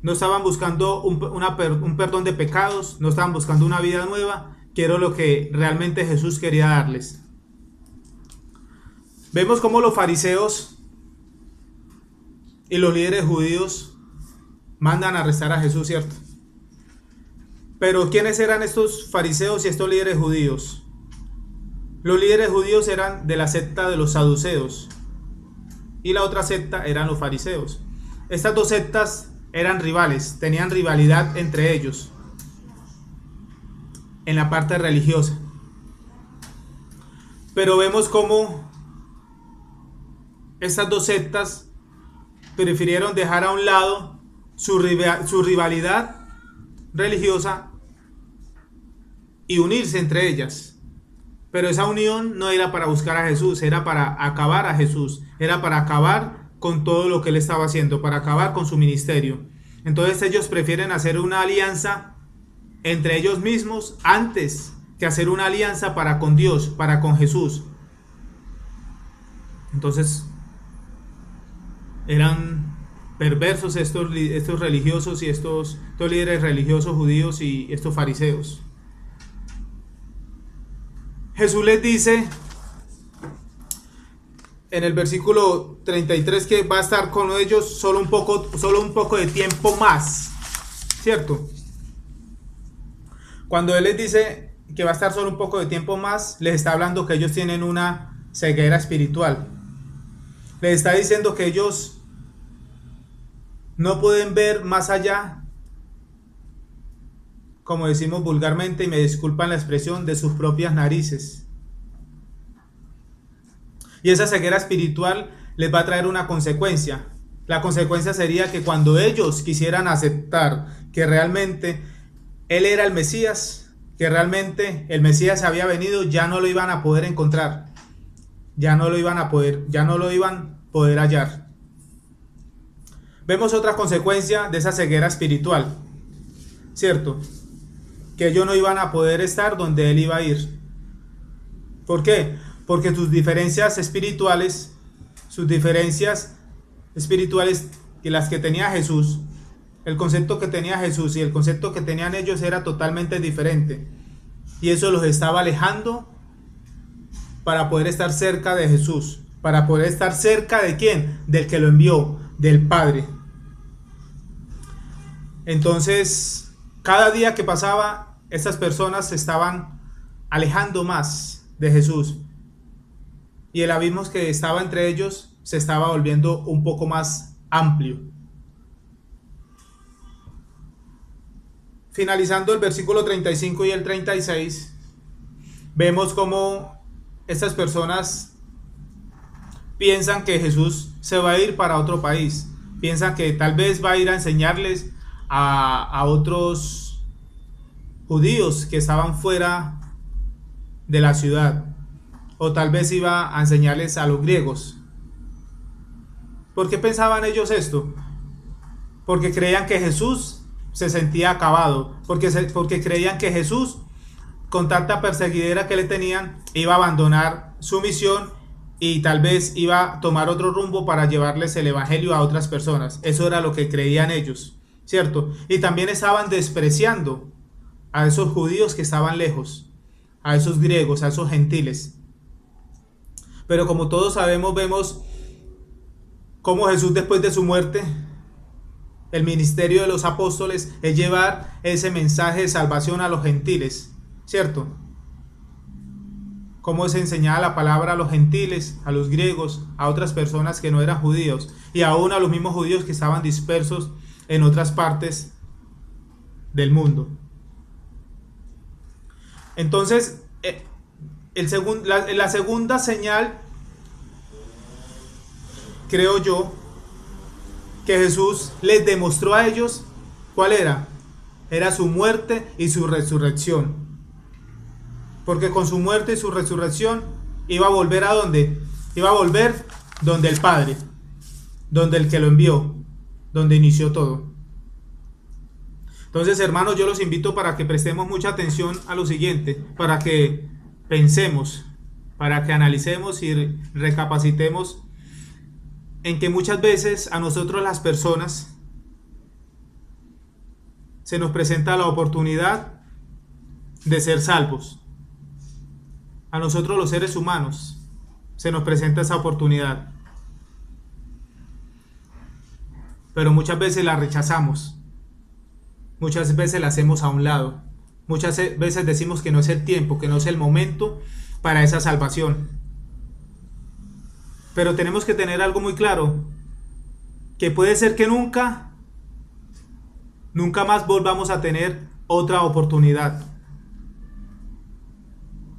No estaban buscando un perdón de pecados, no estaban buscando una vida nueva, que era lo que realmente Jesús quería darles. Vemos cómo los fariseos y los líderes judíos mandan a arrestar a Jesús, ¿cierto? Pero ¿quiénes eran estos fariseos y estos líderes judíos? Los líderes judíos eran de la secta de los saduceos y la otra secta eran los fariseos. Estas dos sectas eran rivales, tenían rivalidad entre ellos en la parte religiosa. Pero vemos cómo estas dos sectas prefirieron dejar a un lado su rivalidad religiosa y unirse entre ellas. Pero esa unión no era para buscar a Jesús, era para acabar a Jesús, era para acabar con todo lo que él estaba haciendo, para acabar con su ministerio. Entonces ellos prefieren hacer una alianza entre ellos mismos antes que hacer una alianza para con Dios, para con Jesús. Entonces eran perversos estos religiosos y estos líderes religiosos judíos y estos fariseos. Jesús les dice en el versículo 33 que va a estar con ellos solo un poco de tiempo más, ¿cierto? Cuando él les dice que va a estar solo un poco de tiempo más, les está hablando que ellos tienen una ceguera espiritual. Les está diciendo que ellos no pueden ver más allá, como decimos vulgarmente, y me disculpan la expresión, de sus propias narices. Y esa ceguera espiritual les va a traer una consecuencia. La consecuencia sería que cuando ellos quisieran aceptar que realmente él era el Mesías, que realmente el Mesías había venido, ya no lo iban a poder encontrar. Ya no lo iban a poder hallar. Vemos otra consecuencia de esa ceguera espiritual, ¿cierto? Que ellos no iban a poder estar donde él iba a ir. ¿Por qué? Porque sus diferencias espirituales y las que tenía Jesús, el concepto que tenía Jesús y el concepto que tenían ellos era totalmente diferente. Y eso los estaba alejando para poder estar cerca de Jesús, para poder estar cerca de ¿quién? Del que lo envió, del Padre. Entonces, cada día que pasaba, estas personas se estaban alejando más de Jesús. Y el abismo que estaba entre ellos se estaba volviendo un poco más amplio. Finalizando el versículo 35 y el 36, vemos cómo estas personas piensan que Jesús se va a ir para otro país. Piensan que tal vez va a ir a enseñarles a otros judíos que estaban fuera de la ciudad. O tal vez iba a enseñarles a los griegos. ¿Por qué pensaban ellos esto? Porque creían que Jesús se sentía acabado. Porque creían que Jesús, con tanta perseguidera que le tenían, iba a abandonar su misión y tal vez iba a tomar otro rumbo para llevarles el evangelio a otras personas. Eso era lo que creían ellos, ¿cierto? Y también estaban despreciando a esos judíos que estaban lejos, a esos griegos, a esos gentiles. Pero como todos sabemos, vemos cómo Jesús, después de su muerte, el ministerio de los apóstoles es llevar ese mensaje de salvación a los gentiles, ¿cierto? Cómo se enseñaba la palabra a los gentiles, a los griegos, a otras personas que no eran judíos, y aún a los mismos judíos que estaban dispersos en otras partes del mundo. Entonces, la segunda señal, creo yo, que Jesús les demostró a ellos, ¿cuál era? Era su muerte y su resurrección. Porque con su muerte y su resurrección iba a volver ¿a dónde? Iba a volver donde el Padre, donde el que lo envió, donde inició todo. Entonces, hermanos, yo los invito para que prestemos mucha atención a lo siguiente, para que pensemos, para que analicemos y recapacitemos en que muchas veces a nosotros las personas se nos presenta la oportunidad de ser salvos. A nosotros los seres humanos se nos presenta esa oportunidad, pero muchas veces la rechazamos, muchas veces la hacemos a un lado, muchas veces decimos que no es el tiempo, que no es el momento para esa salvación. Pero tenemos que tener algo muy claro, que puede ser que nunca más volvamos a tener otra oportunidad.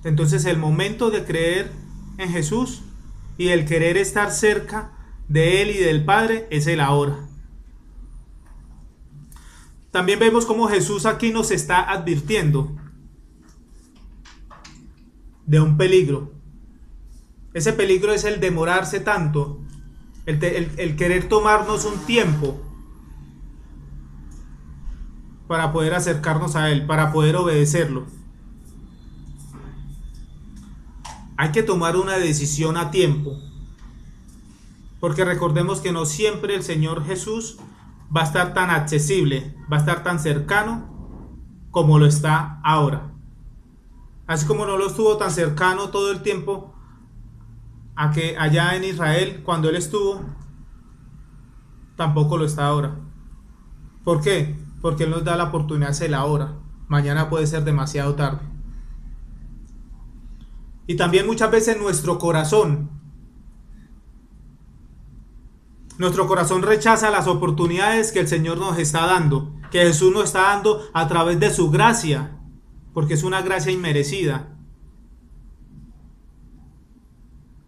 Entonces el momento de creer en Jesús y el querer estar cerca de Él y del Padre es el ahora. También vemos cómo Jesús aquí nos está advirtiendo de un peligro. Ese peligro es el demorarse tanto, el querer tomarnos un tiempo para poder acercarnos a Él, para poder obedecerlo. Hay que tomar una decisión a tiempo, porque recordemos que no siempre el Señor Jesús va a estar tan accesible, va a estar tan cercano como lo está ahora. Así como no lo estuvo tan cercano todo el tiempo a que allá en Israel cuando Él estuvo, tampoco lo está ahora. ¿Por qué? Porque Él nos da la oportunidad de hacer ahora. Mañana puede ser demasiado tarde. Y también muchas veces nuestro corazón rechaza las oportunidades que el Señor nos está dando, que Jesús nos está dando a través de su gracia, porque es una gracia inmerecida.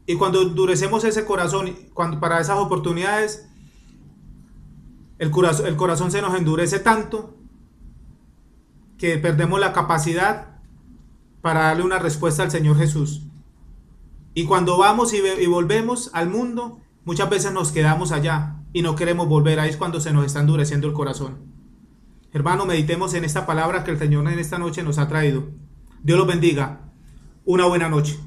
Y cuando endurecemos ese corazón para esas oportunidades, el corazón se nos endurece tanto que perdemos la capacidad para darle una respuesta al Señor Jesús. Y cuando vamos y volvemos al mundo, muchas veces nos quedamos allá y no queremos volver. Ahí es cuando se nos está endureciendo el corazón. Hermano, meditemos en esta palabra que el Señor en esta noche nos ha traído. Dios los bendiga. Una buena noche.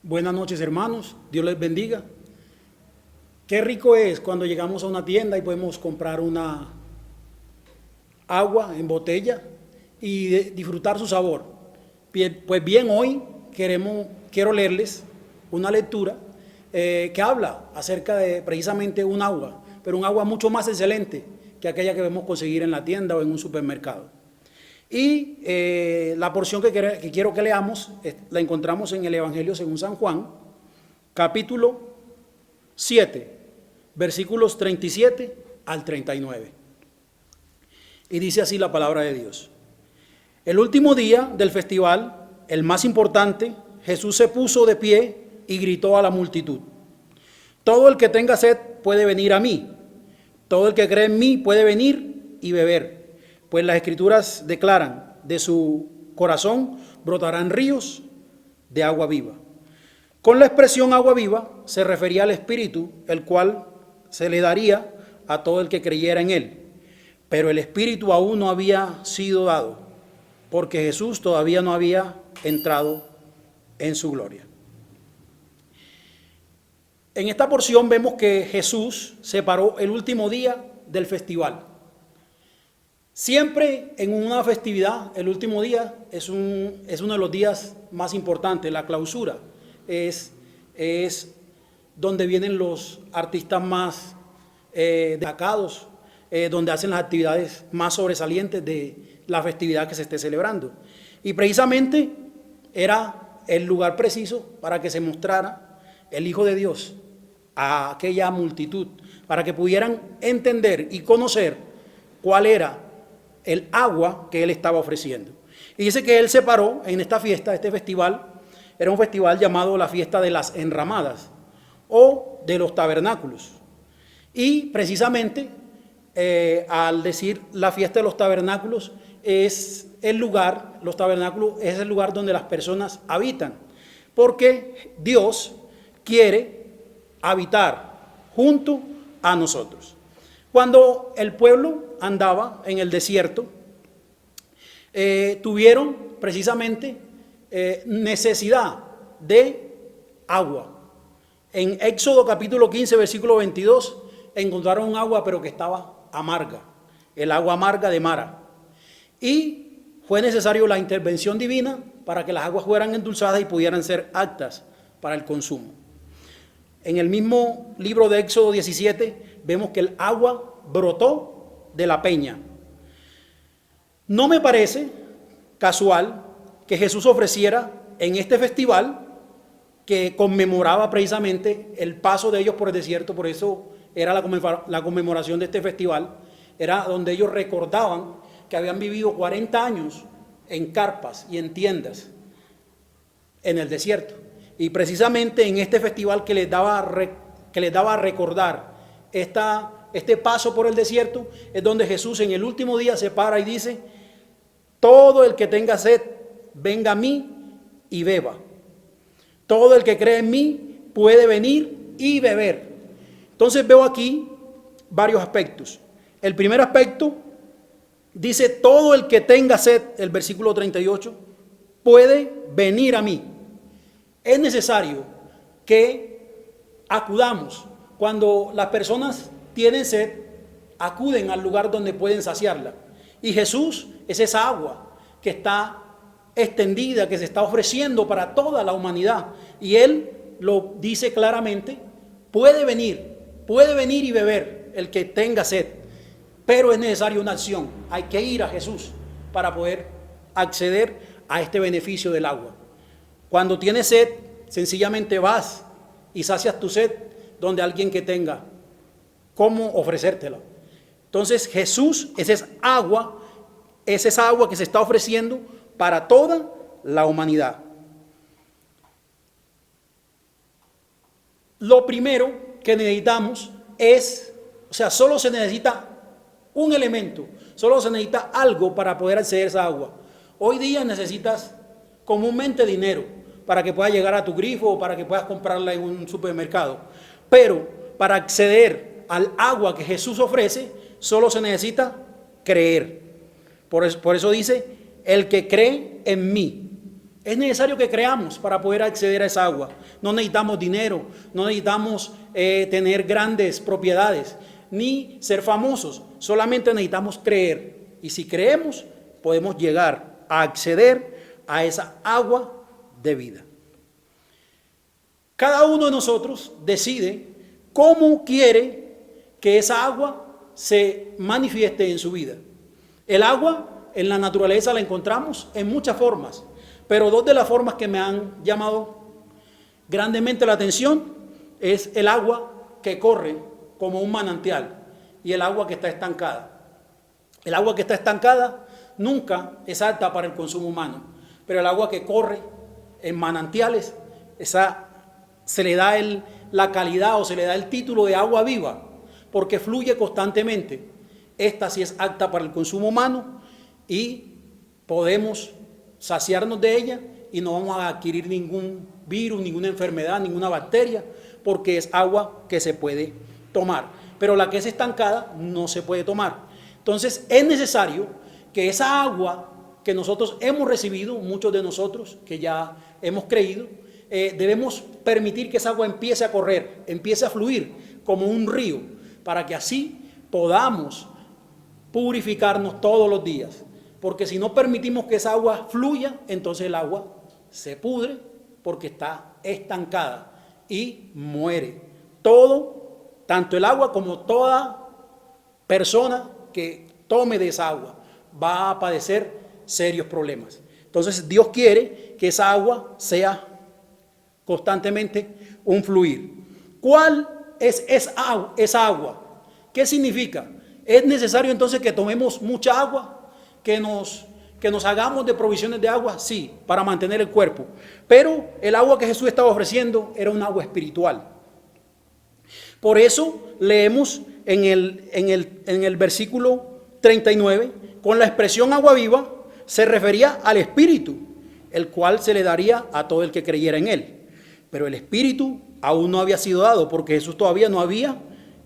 Buenas noches, hermanos. Dios les bendiga. Qué rico es cuando llegamos a una tienda y podemos comprar una agua en botella y disfrutar su sabor. Pues bien, hoy quiero leerles una lectura que habla acerca de precisamente un agua, pero un agua mucho más excelente que aquella que podemos conseguir en la tienda o en un supermercado. Y la porción que quiero que leamos la encontramos en el Evangelio según San Juan, capítulo 7, versículos 37 al 39. Y dice así la palabra de Dios. El último día del festival, el más importante, Jesús se puso de pie y gritó a la multitud: todo el que tenga sed puede venir a mí, todo el que cree en mí puede venir y beber, pues las Escrituras declaran: de su corazón brotarán ríos de agua viva. Con la expresión agua viva se refería al Espíritu, el cual se le daría a todo el que creyera en él. Pero el Espíritu aún no había sido dado, porque Jesús todavía no había entrado en su gloria. En esta porción vemos que Jesús se paró el último día del festival. Siempre en una festividad, el último día es uno de los días más importantes. La clausura es donde vienen los artistas más destacados, donde hacen las actividades más sobresalientes de la festividad que se esté celebrando. Y precisamente era el lugar preciso para que se mostrara el Hijo de Dios a aquella multitud, para que pudieran entender y conocer cuál era el agua que Él estaba ofreciendo. Y dice que Él se paró en esta fiesta, este festival, era un festival llamado la fiesta de las enramadas o de los tabernáculos. Y precisamente al decir la fiesta de los tabernáculos, es el lugar, los tabernáculos es el lugar donde las personas habitan, porque Dios quiere habitar junto a nosotros. Cuando el pueblo andaba en el desierto, tuvieron precisamente necesidad de agua. En Éxodo capítulo 15, versículo 22, encontraron un agua pero que estaba amarga, el agua amarga de Mara. Y fue necesario la intervención divina para que las aguas fueran endulzadas y pudieran ser aptas para el consumo. En el mismo libro de Éxodo 17 vemos que el agua brotó de la peña. No me parece casual que Jesús ofreciera en este festival que conmemoraba precisamente el paso de ellos por el desierto, por eso era la conmemoración de este festival, era donde ellos recordaban que habían vivido 40 años en carpas y en tiendas en el desierto. Y precisamente en este festival que les daba a recordar este paso por el desierto, es donde Jesús en el último día se para y dice: todo el que tenga sed, venga a mí y beba. Todo el que cree en mí puede venir y beber. Entonces veo aquí varios aspectos. El primer aspecto dice: todo el que tenga sed, el versículo 38, puede venir a mí. Es necesario que acudamos. Cuando las personas tienen sed, acuden al lugar donde pueden saciarla. Y Jesús es esa agua que está extendida, que se está ofreciendo para toda la humanidad. Y Él lo dice claramente: puede venir y beber el que tenga sed. Pero es necesaria una acción. Hay que ir a Jesús para poder acceder a este beneficio del agua. Cuando tienes sed, sencillamente vas y sacias tu sed donde alguien que tenga cómo ofrecértela. Entonces Jesús es esa agua que se está ofreciendo para toda la humanidad. Lo primero que necesitamos solo se necesita un elemento, solo se necesita algo para poder acceder a esa agua. Hoy día necesitas comúnmente dinero para que puedas llegar a tu grifo o para que puedas comprarla en un supermercado. Pero para acceder al agua que Jesús ofrece, solo se necesita creer. Por eso dice: el que cree en mí. Es necesario que creamos para poder acceder a esa agua. No necesitamos dinero, no necesitamos tener grandes propiedades, ni ser famosos. Solamente necesitamos creer. Y si creemos, podemos llegar a acceder a esa agua de vida. Cada uno de nosotros decide cómo quiere que esa agua se manifieste en su vida. El agua en la naturaleza la encontramos en muchas formas, pero dos de las formas que me han llamado grandemente la atención es el agua que corre como un manantial y el agua que está estancada. El agua que está estancada nunca es apta para el consumo humano, pero el agua que corre en manantiales, se le da la calidad o se le da el título de agua viva, porque fluye constantemente. Esta sí es apta para el consumo humano y podemos saciarnos de ella y no vamos a adquirir ningún virus, ninguna enfermedad, ninguna bacteria, porque es agua que se puede tomar. Pero la que es estancada no se puede tomar. Entonces es necesario que esa agua que nosotros hemos recibido, muchos de nosotros que ya hemos creído, debemos permitir que esa agua empiece a correr, empiece a fluir como un río, para que así podamos purificarnos todos los días. Porque si no permitimos que esa agua fluya, entonces el agua se pudre porque está estancada y muere. Todo, tanto el agua como toda persona que tome de esa agua va a padecer serios problemas. Entonces Dios quiere que esa agua sea constantemente un fluir. ¿Cuál es esa agua? ¿Qué significa? ¿Es necesario entonces que tomemos mucha agua? ¿Que nos hagamos de provisiones de agua? Sí, para mantener el cuerpo. Pero el agua que Jesús estaba ofreciendo era un agua espiritual. Por eso leemos en el versículo 39, con la expresión agua viva, se refería al Espíritu, el cual se le daría a todo el que creyera en él. Pero el Espíritu aún no había sido dado, porque Jesús todavía no había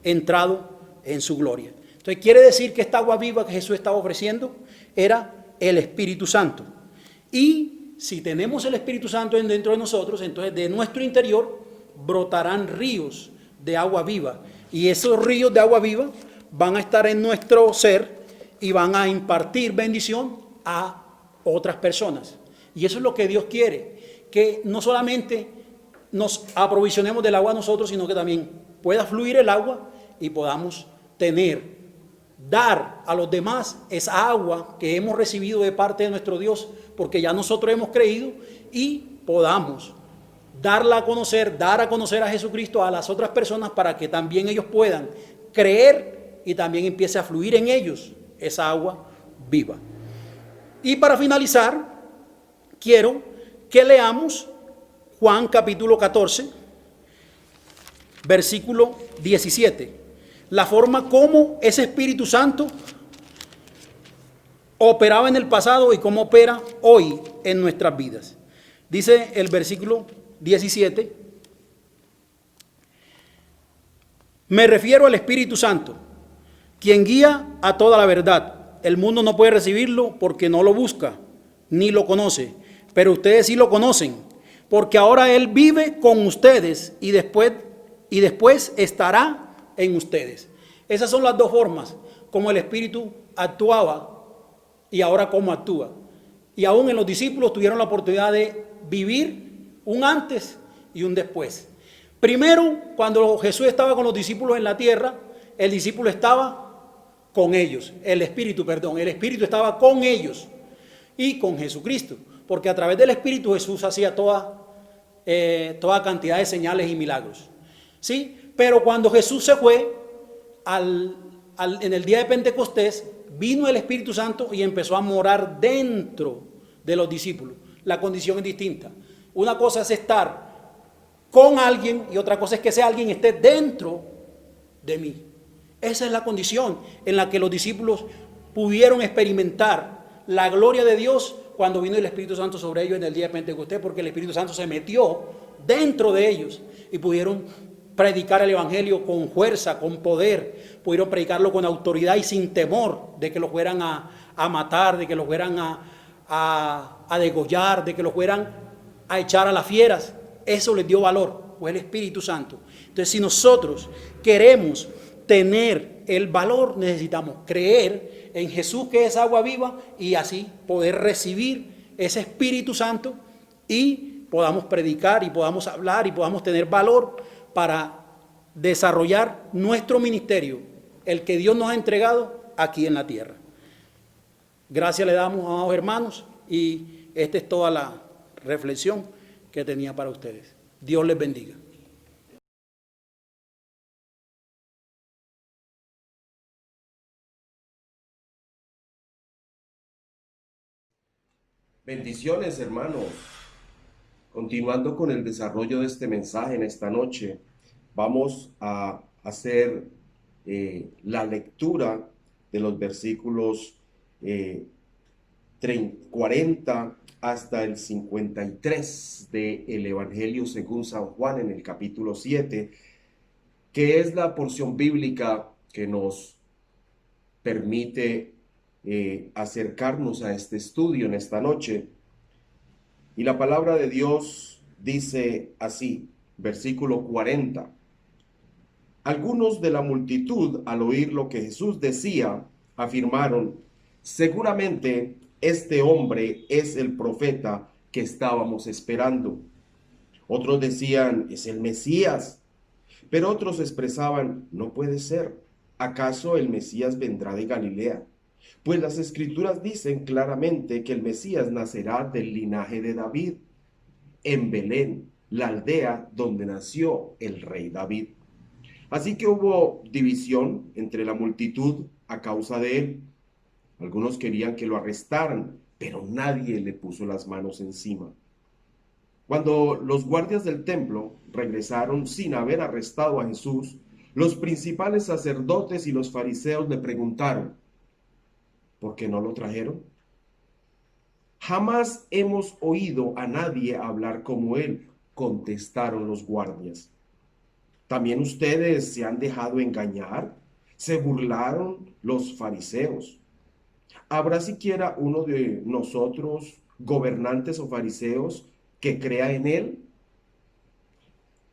entrado en su gloria. Entonces quiere decir que esta agua viva que Jesús estaba ofreciendo era el Espíritu Santo. Y si tenemos el Espíritu Santo dentro de nosotros, entonces de nuestro interior brotarán ríos de agua viva. Y esos ríos de agua viva van a estar en nuestro ser y van a impartir bendición a otras personas. Y eso es lo que Dios quiere, que no solamente nos aprovisionemos del agua nosotros, sino que también pueda fluir el agua y podamos dar a los demás esa agua que hemos recibido de parte de nuestro Dios, porque ya nosotros hemos creído, y podamos darla a conocer, dar a conocer a Jesucristo a las otras personas para que también ellos puedan creer y también empiece a fluir en ellos esa agua viva. Y para finalizar, quiero que leamos Juan capítulo 14, versículo 17. La forma como ese Espíritu Santo operaba en el pasado y cómo opera hoy en nuestras vidas. Dice el versículo 17: me refiero al Espíritu Santo, quien guía a toda la verdad. El mundo no puede recibirlo porque no lo busca ni lo conoce, pero ustedes sí lo conocen, porque ahora Él vive con ustedes y después estará en ustedes. Esas son las dos formas como el Espíritu actuaba y ahora cómo actúa. Y aún en los discípulos tuvieron la oportunidad de vivir un antes y un después. Primero, cuando Jesús estaba con los discípulos en la tierra, el discípulo estaba con ellos, el Espíritu estaba con ellos y con Jesucristo, porque a través del Espíritu Jesús hacía toda cantidad de señales y milagros. ¿Sí? Pero cuando Jesús se fue, en el día de Pentecostés, vino el Espíritu Santo y empezó a morar dentro de los discípulos. La condición es distinta. Una cosa es estar con alguien y otra cosa es que ese alguien esté dentro de mí. Esa es la condición en la que los discípulos pudieron experimentar la gloria de Dios cuando vino el Espíritu Santo sobre ellos en el día de Pentecostés, porque el Espíritu Santo se metió dentro de ellos y pudieron predicar el Evangelio con fuerza, con poder, pudieron predicarlo con autoridad y sin temor de que los fueran a matar, de que los fueran a degollar, de que los fueran a echar a las fieras. Eso les dio valor, fue el Espíritu Santo. Entonces, si nosotros queremos tener el valor, necesitamos creer en Jesús, que es agua viva, y así poder recibir ese Espíritu Santo y podamos predicar y podamos hablar y podamos tener valor para desarrollar nuestro ministerio, el que Dios nos ha entregado aquí en la tierra. Gracias le damos, amados hermanos, y esta es toda la reflexión que tenía para ustedes. Dios les bendiga.
Bendiciones, hermanos. Continuando con el desarrollo de este mensaje en esta noche, vamos a hacer la lectura de los versículos 40 hasta el 53 del Evangelio según San Juan en el capítulo 7, que es la porción bíblica que nos permite acercarnos a este estudio en esta noche. Y la palabra de Dios dice así, versículo 40. Algunos de la multitud, al oír lo que Jesús decía, afirmaron: seguramente este hombre es el profeta que estábamos esperando. Otros decían: es el Mesías. Pero otros expresaban: no puede ser. ¿Acaso el Mesías vendrá de Galilea? Pues las Escrituras dicen claramente que el Mesías nacerá del linaje de David, en Belén, la aldea donde nació el rey David. Así que hubo división entre la multitud a causa de él. Algunos querían que lo arrestaran, pero nadie le puso las manos encima. Cuando los guardias del templo regresaron sin haber arrestado a Jesús, los principales sacerdotes y los fariseos le preguntaron: ¿por qué no lo trajeron? Jamás hemos oído a nadie hablar como él, contestaron los guardias. ¿También ustedes se han dejado engañar? Se burlaron los fariseos. ¿Habrá siquiera uno de nosotros, gobernantes o fariseos, que crea en él?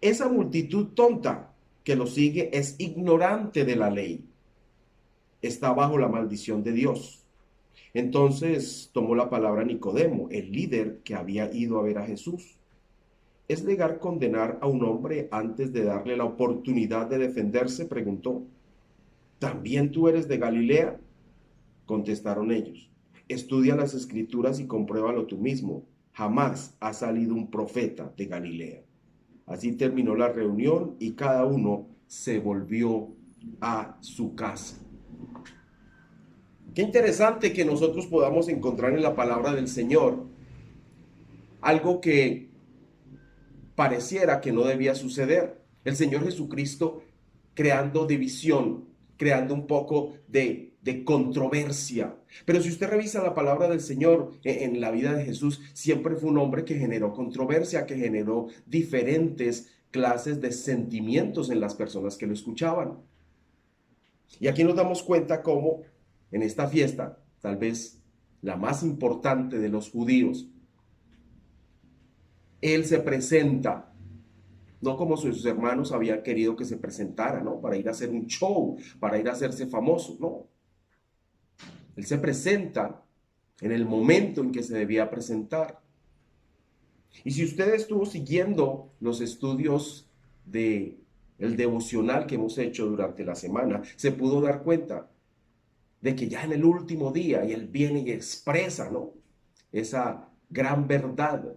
Esa multitud tonta que lo sigue es ignorante de la ley. Está bajo la maldición de Dios. Entonces tomó la palabra Nicodemo, el líder que había ido a ver a Jesús. ¿Es legal condenar a un hombre antes de darle la oportunidad de defenderse?, preguntó. ¿También tú eres de Galilea?, contestaron ellos. Estudia las Escrituras y compruébalo tú mismo. Jamás ha salido un profeta de Galilea. Así terminó la reunión y cada uno se volvió a su casa. Qué interesante que nosotros podamos encontrar en la palabra del Señor algo que pareciera que no debía suceder. El Señor Jesucristo creando división, creando un poco de controversia. Pero si usted revisa la palabra del Señor en la vida de Jesús, siempre fue un hombre que generó controversia, que generó diferentes clases de sentimientos en las personas que lo escuchaban. Y aquí nos damos cuenta cómo en esta fiesta, tal vez la más importante de los judíos, Él se presenta, no como sus hermanos habían querido que se presentara, ¿no? Para ir a hacer un show, para ir a hacerse famoso, no. Él se presenta en el momento en que se debía presentar. Y si usted estuvo siguiendo los estudios del devocional que hemos hecho durante la semana, se pudo dar cuenta de que ya en el último día, y Él viene y expresa, ¿no?, esa gran verdad,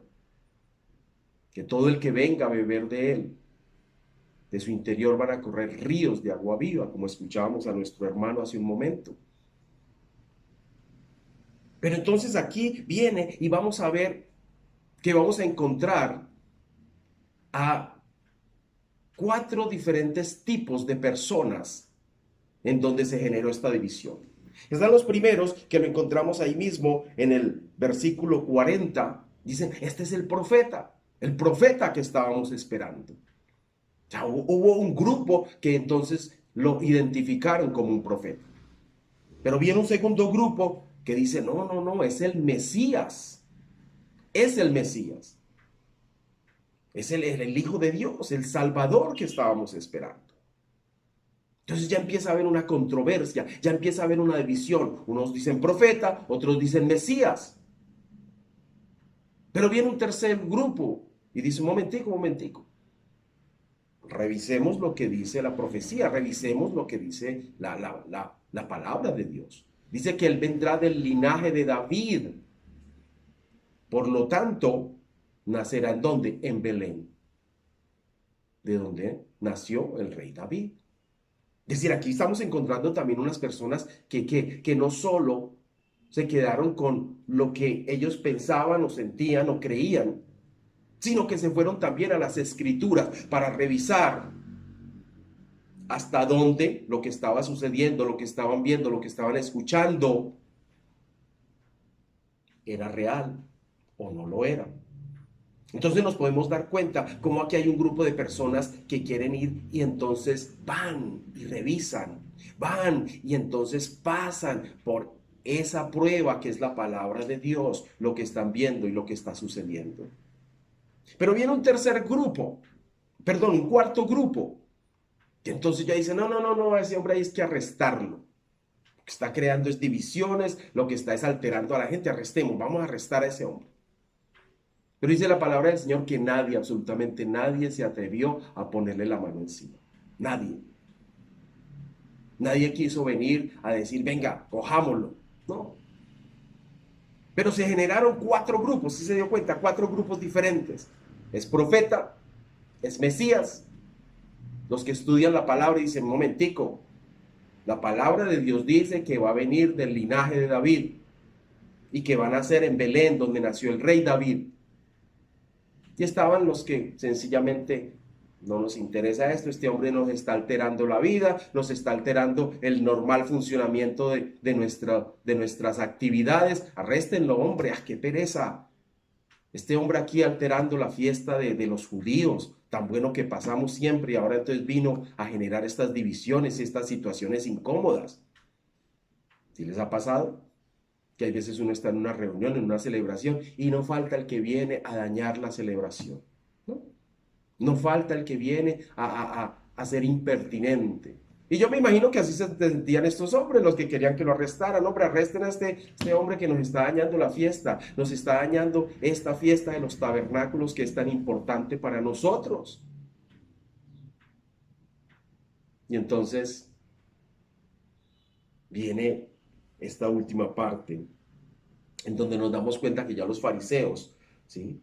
que todo el que venga a beber de Él, de su interior van a correr ríos de agua viva, como escuchábamos a nuestro hermano hace un momento. Pero entonces aquí viene y vamos a ver que vamos a encontrar a 4 diferentes tipos de personas en donde se generó esta división. Están los primeros, que lo encontramos ahí mismo en el versículo 40. Dicen: este es el profeta que estábamos esperando. Ya hubo un grupo que entonces lo identificaron como un profeta. Pero viene un segundo grupo que dice: no, es el Mesías. Es el Mesías. Es el Hijo de Dios, el Salvador que estábamos esperando. Entonces ya empieza a haber una controversia, ya empieza a haber una división. Unos dicen profeta, otros dicen Mesías. Pero viene un tercer grupo y dice: un momentico. Revisemos lo que dice la profecía, revisemos lo que dice la palabra de Dios. Dice que Él vendrá del linaje de David. Por lo tanto, nacerá ¿en dónde? En Belén, de donde nació el rey David. Es decir, aquí estamos encontrando también unas personas que no solo se quedaron con lo que ellos pensaban o sentían o creían, sino que se fueron también a las Escrituras para revisar hasta dónde lo que estaba sucediendo, lo que estaban viendo, lo que estaban escuchando, era real o no lo era. Entonces nos podemos dar cuenta cómo aquí hay un grupo de personas que quieren ir y entonces van y revisan, van y entonces pasan por esa prueba que es la palabra de Dios, lo que están viendo y lo que está sucediendo. Pero viene un tercer grupo, perdón, un cuarto grupo, que entonces ya dice, no, a ese hombre hay que arrestarlo. Lo que está creando es divisiones, lo que está es alterando a la gente, arrestemos, vamos a arrestar a ese hombre. Pero dice la palabra del Señor que nadie, absolutamente nadie se atrevió a ponerle la mano encima. Nadie. Nadie quiso venir a decir, venga, cojámoslo. No. Pero se generaron 4 grupos, ¿sí se dio cuenta? 4 grupos diferentes. Es profeta, es Mesías. Los que estudian la palabra dicen, momentico, la palabra de Dios dice que va a venir del linaje de David y que va a nacer en Belén, donde nació el rey David. Y estaban los que sencillamente no nos interesa esto, este hombre nos está alterando la vida, nos está alterando el normal funcionamiento de nuestras actividades. Arréstenlo, hombre, ¡ah, qué pereza! Este hombre aquí alterando la fiesta de los judíos, tan bueno que pasamos siempre, y ahora entonces vino a generar estas divisiones y estas situaciones incómodas. ¿Sí les ha pasado? Que hay veces uno está en una reunión, en una celebración, y no falta el que viene a dañar la celebración, ¿no? No falta el que viene a ser impertinente. Y yo me imagino que así se sentían estos hombres, los que querían que lo arrestaran. Hombre, arresten a este hombre que nos está dañando la fiesta, nos está dañando esta fiesta de los tabernáculos que es tan importante para nosotros. Y entonces viene esta última parte, en donde nos damos cuenta que ya los fariseos, ¿sí?,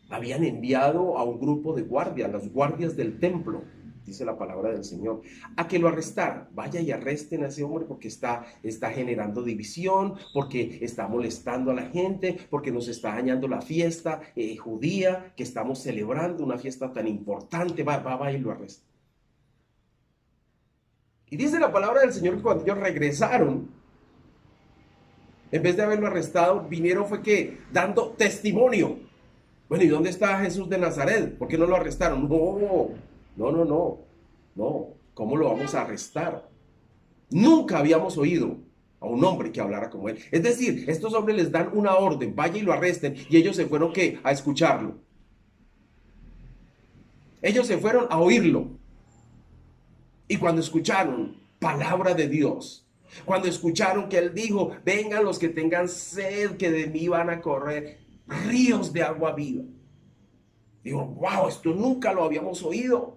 habían enviado a un grupo de guardias, las guardias del templo, dice la palabra del Señor, a que lo arrestaran. Vaya y arresten a ese hombre porque está generando división, porque está molestando a la gente, porque nos está dañando la fiesta judía que estamos celebrando, una fiesta tan importante. Va y lo arresta. Y dice la palabra del Señor que cuando ellos regresaron, en vez de haberlo arrestado, vinieron fue que dando testimonio. Bueno, ¿y dónde está Jesús de Nazaret? ¿Por qué no lo arrestaron? No. ¿Cómo lo vamos a arrestar? Nunca habíamos oído a un hombre que hablara como él. Es decir, estos hombres les dan una orden, vaya y lo arresten, y ellos se fueron ¿qué? A escucharlo. Ellos se fueron a oírlo. Y cuando escucharon palabra de Dios, cuando escucharon que él dijo, vengan los que tengan sed, que de mí van a correr ríos de agua viva. Digo, wow, esto nunca lo habíamos oído.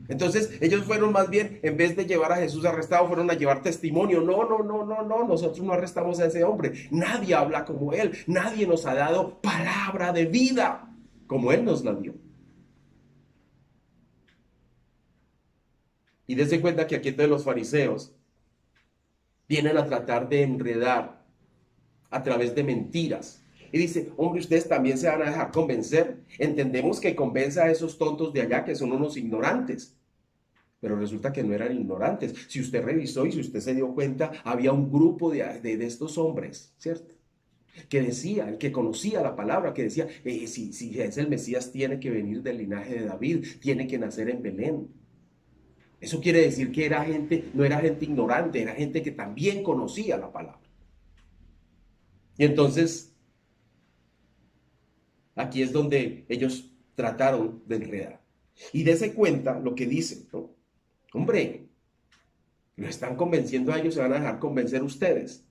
Entonces ellos fueron más bien, en vez de llevar a Jesús arrestado, fueron a llevar testimonio. No, nosotros no arrestamos a ese hombre. Nadie habla como él. Nadie nos ha dado palabra de vida como él nos la dio. Y dense cuenta que aquí entonces los fariseos vienen a tratar de enredar a través de mentiras. Y dice, hombre, ustedes también se van a dejar convencer. Entendemos que convence a esos tontos de allá que son unos ignorantes. Pero resulta que no eran ignorantes. Si usted revisó y si usted se dio cuenta, había un grupo de estos hombres, ¿cierto? Que decía, el que conocía la palabra, que decía, si es el Mesías, tiene que venir del linaje de David, tiene que nacer en Belén. Eso quiere decir que no era gente ignorante, era gente que también conocía la palabra. Y entonces, aquí es donde ellos trataron de enredar. Y dése cuenta lo que dicen, ¿no? Hombre, lo están convenciendo a ellos, se van a dejar convencer ustedes.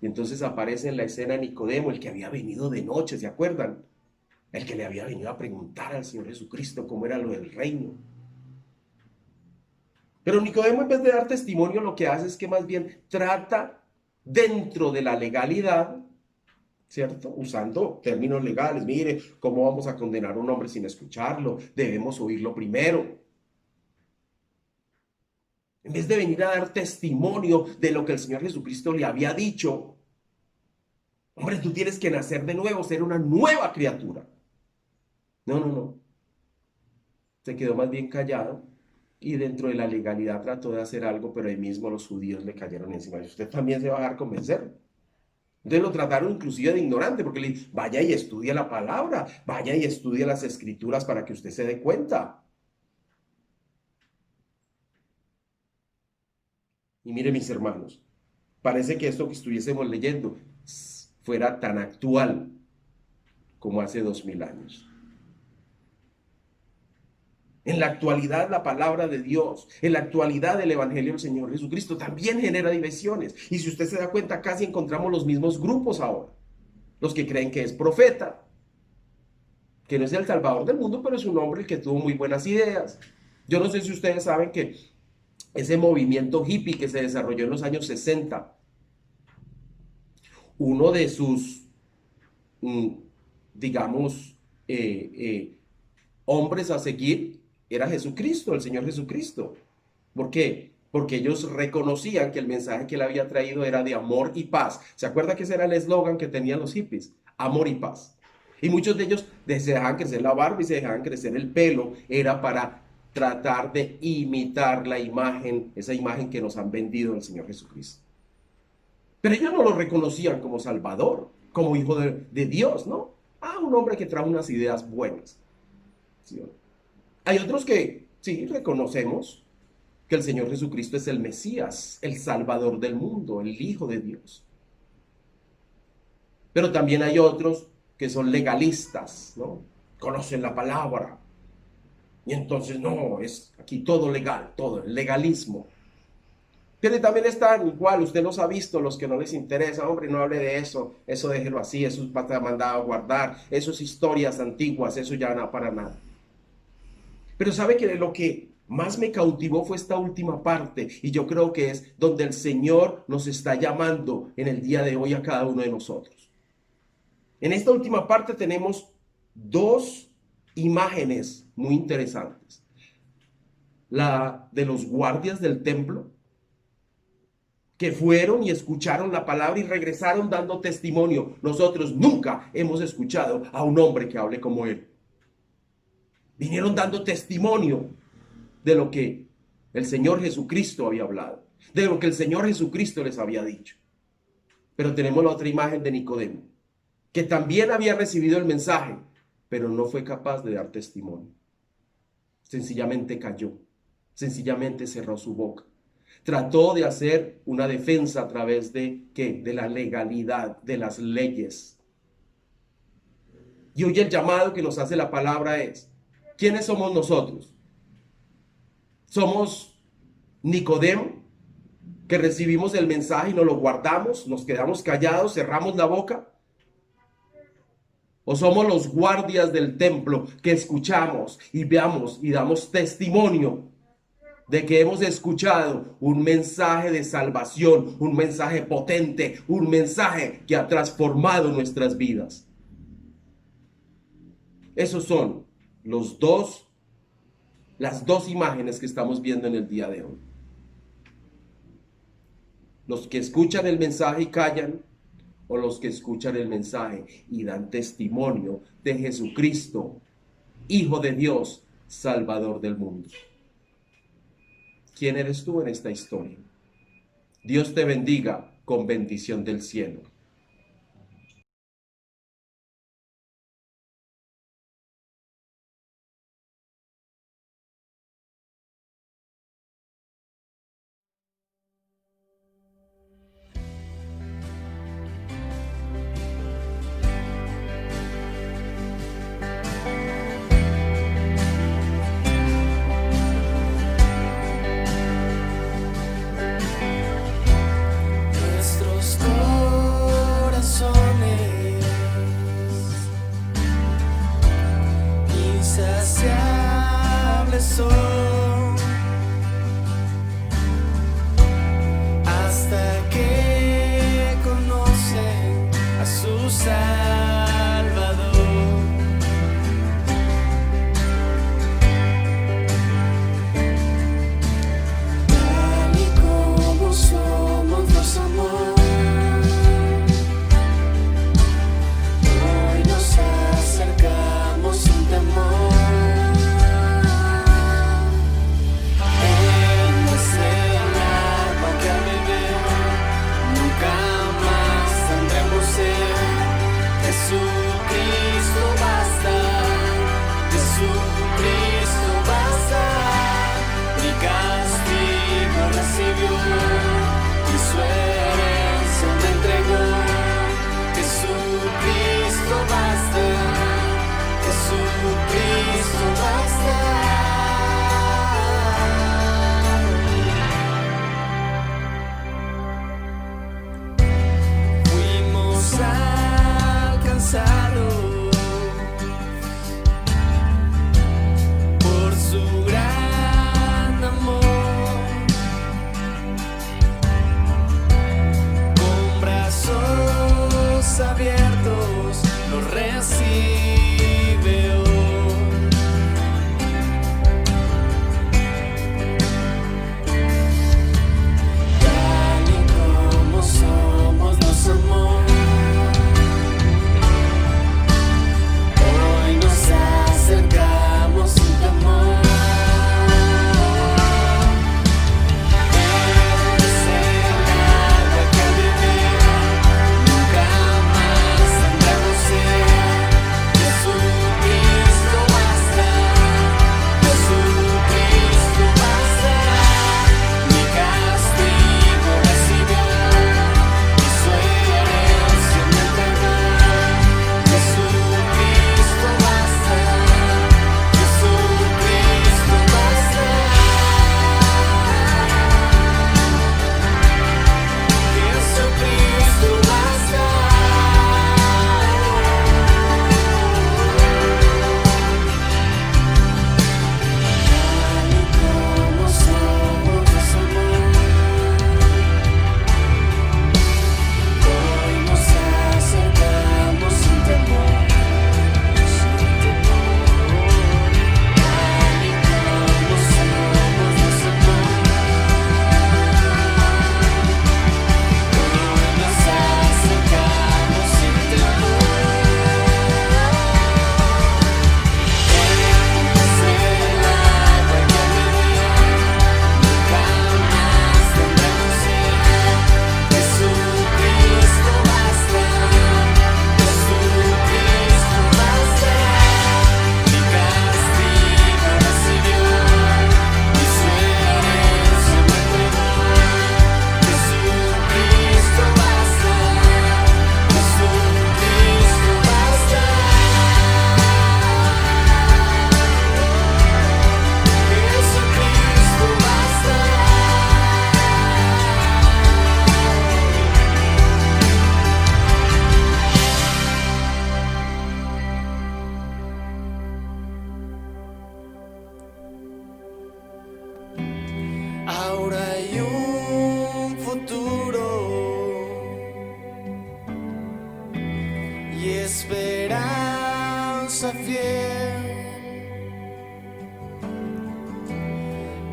Y entonces aparece en la escena Nicodemo, el que había venido de noche, ¿se acuerdan? El que le había venido a preguntar al Señor Jesucristo cómo era lo del reino. Pero Nicodemo, en vez de dar testimonio, lo que hace es que más bien trata dentro de la legalidad, ¿cierto? Usando términos legales. Mire, ¿cómo vamos a condenar a un hombre sin escucharlo? Debemos oírlo primero. En vez de venir a dar testimonio de lo que el Señor Jesucristo le había dicho, hombre, tú tienes que nacer de nuevo, ser una nueva criatura. No. Se quedó más bien callado y dentro de la legalidad trató de hacer algo, pero ahí mismo los judíos le cayeron encima. Usted también se va a dejar convencer. Entonces lo trataron inclusive de ignorante, porque le dijeron, vaya y estudie la palabra, vaya y estudie las escrituras para que usted se dé cuenta. Y mire, mis hermanos, parece que esto que estuviésemos leyendo fuera tan actual como hace 2000 años. En la actualidad, la palabra de Dios, en la actualidad, el Evangelio del Señor Jesucristo también genera divisiones. Y si usted se da cuenta, casi encontramos los mismos grupos ahora. Los que creen que es profeta, que no es el Salvador del mundo, pero es un hombre que tuvo muy buenas ideas. Yo no sé si ustedes saben que ese movimiento hippie que se desarrolló en los años 60, uno de sus, digamos, hombres a seguir era Jesucristo, el Señor Jesucristo. ¿Por qué? Porque ellos reconocían que el mensaje que él había traído era de amor y paz. ¿Se acuerda que ese era el eslogan que tenían los hippies? Amor y paz. Y muchos de ellos se dejaban crecer la barba y se dejaban crecer el pelo. Era para tratar de imitar la imagen, esa imagen que nos han vendido del Señor Jesucristo. Pero ellos no lo reconocían como Salvador, como Hijo de Dios, ¿no? Un hombre que trae unas ideas buenas. ¿Sí? Hay otros que sí reconocemos que el Señor Jesucristo es el Mesías, el Salvador del mundo, el Hijo de Dios. Pero también hay otros que son legalistas, ¿no? Conocen la palabra. Y entonces, no, es aquí todo legal, todo, el legalismo. Pero también están igual, usted los ha visto, los que no les interesa, hombre, no hable de eso déjelo así, eso es para mandado a guardar, eso es historias antiguas, eso ya no para nada. Pero sabe que lo que más me cautivó fue esta última parte, y yo creo que es donde el Señor nos está llamando en el día de hoy a cada uno de nosotros. En esta última parte tenemos dos imágenes muy interesantes. La de los guardias del templo, que fueron y escucharon la palabra y regresaron dando testimonio. Nosotros nunca hemos escuchado a un hombre que hable como él. Vinieron dando testimonio de lo que el Señor Jesucristo había hablado, de lo que el Señor Jesucristo les había dicho. Pero tenemos la otra imagen de Nicodemo, que también había recibido el mensaje, pero no fue capaz de dar testimonio. Sencillamente cayó, sencillamente cerró su boca. Trató de hacer una defensa a través de ¿qué? De la legalidad, de las leyes. Y hoy el llamado que nos hace la palabra es: ¿quiénes somos nosotros? ¿Somos Nicodemo, que recibimos el mensaje y nos lo guardamos, nos quedamos callados, cerramos la boca? ¿O somos los guardias del templo que escuchamos y veamos y damos testimonio de que hemos escuchado un mensaje de salvación, un mensaje potente, un mensaje que ha transformado nuestras vidas? Esos son las dos imágenes que estamos viendo en el día de hoy. Los que escuchan el mensaje y callan, o los que escuchan el mensaje y dan testimonio de Jesucristo, Hijo de Dios, Salvador del mundo. ¿Quién eres tú en esta historia? Dios te bendiga con bendición del cielo.
Nuestros corazones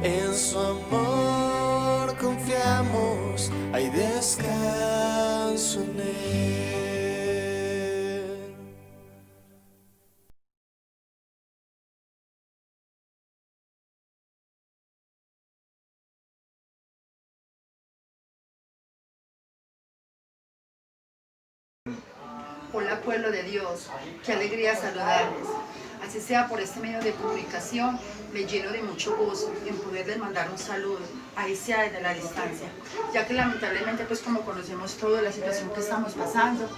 En su amor confiamos, hay descanso en él.
Hola pueblo de Dios, qué alegría saludarles. Así sea por este medio de comunicación, me lleno de mucho gozo en poderles mandar un saludo, ahí sea desde la distancia, ya que lamentablemente pues como conocemos toda la situación que estamos pasando,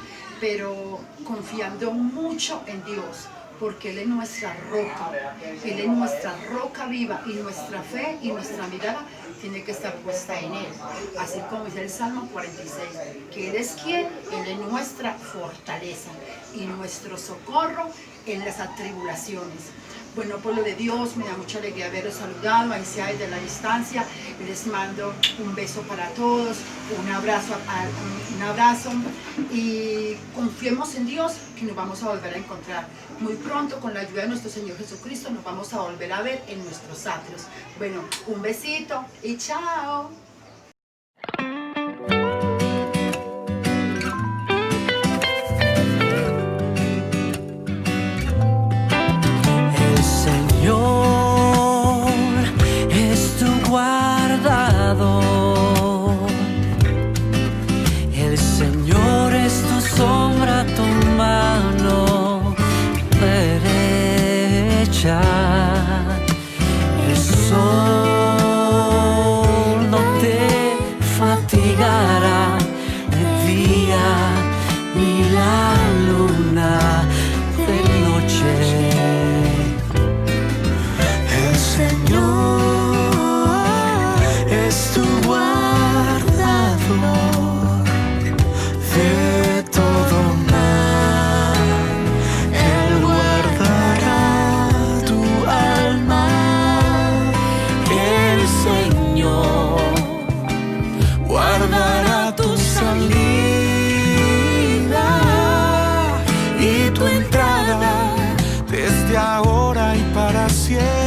pero confiando mucho en Dios, porque Él es nuestra roca, Él es nuestra roca viva y nuestra fe y nuestra mirada tiene que estar puesta en Él, así como dice el Salmo 46, que Él es quien, Él es nuestra fortaleza y nuestro socorro en las atribulaciones. Bueno, pueblo de Dios, me da mucha alegría haberlos saludado, ahí sea desde la distancia. Les mando un beso para todos, un abrazo y confiemos en Dios que nos vamos a volver a encontrar. Muy pronto, con la ayuda de nuestro Señor Jesucristo, nos vamos a volver a ver en nuestros atrios. Bueno, un besito y chao.
El Señor es tu sombra, tu mano derecha. El sol no te fatigará de día, ni la luna de noche. El Señor es tu guardador de todo mal. Él guardará tu alma. El Señor guardará tu salida y tu entrada desde ahora y para siempre.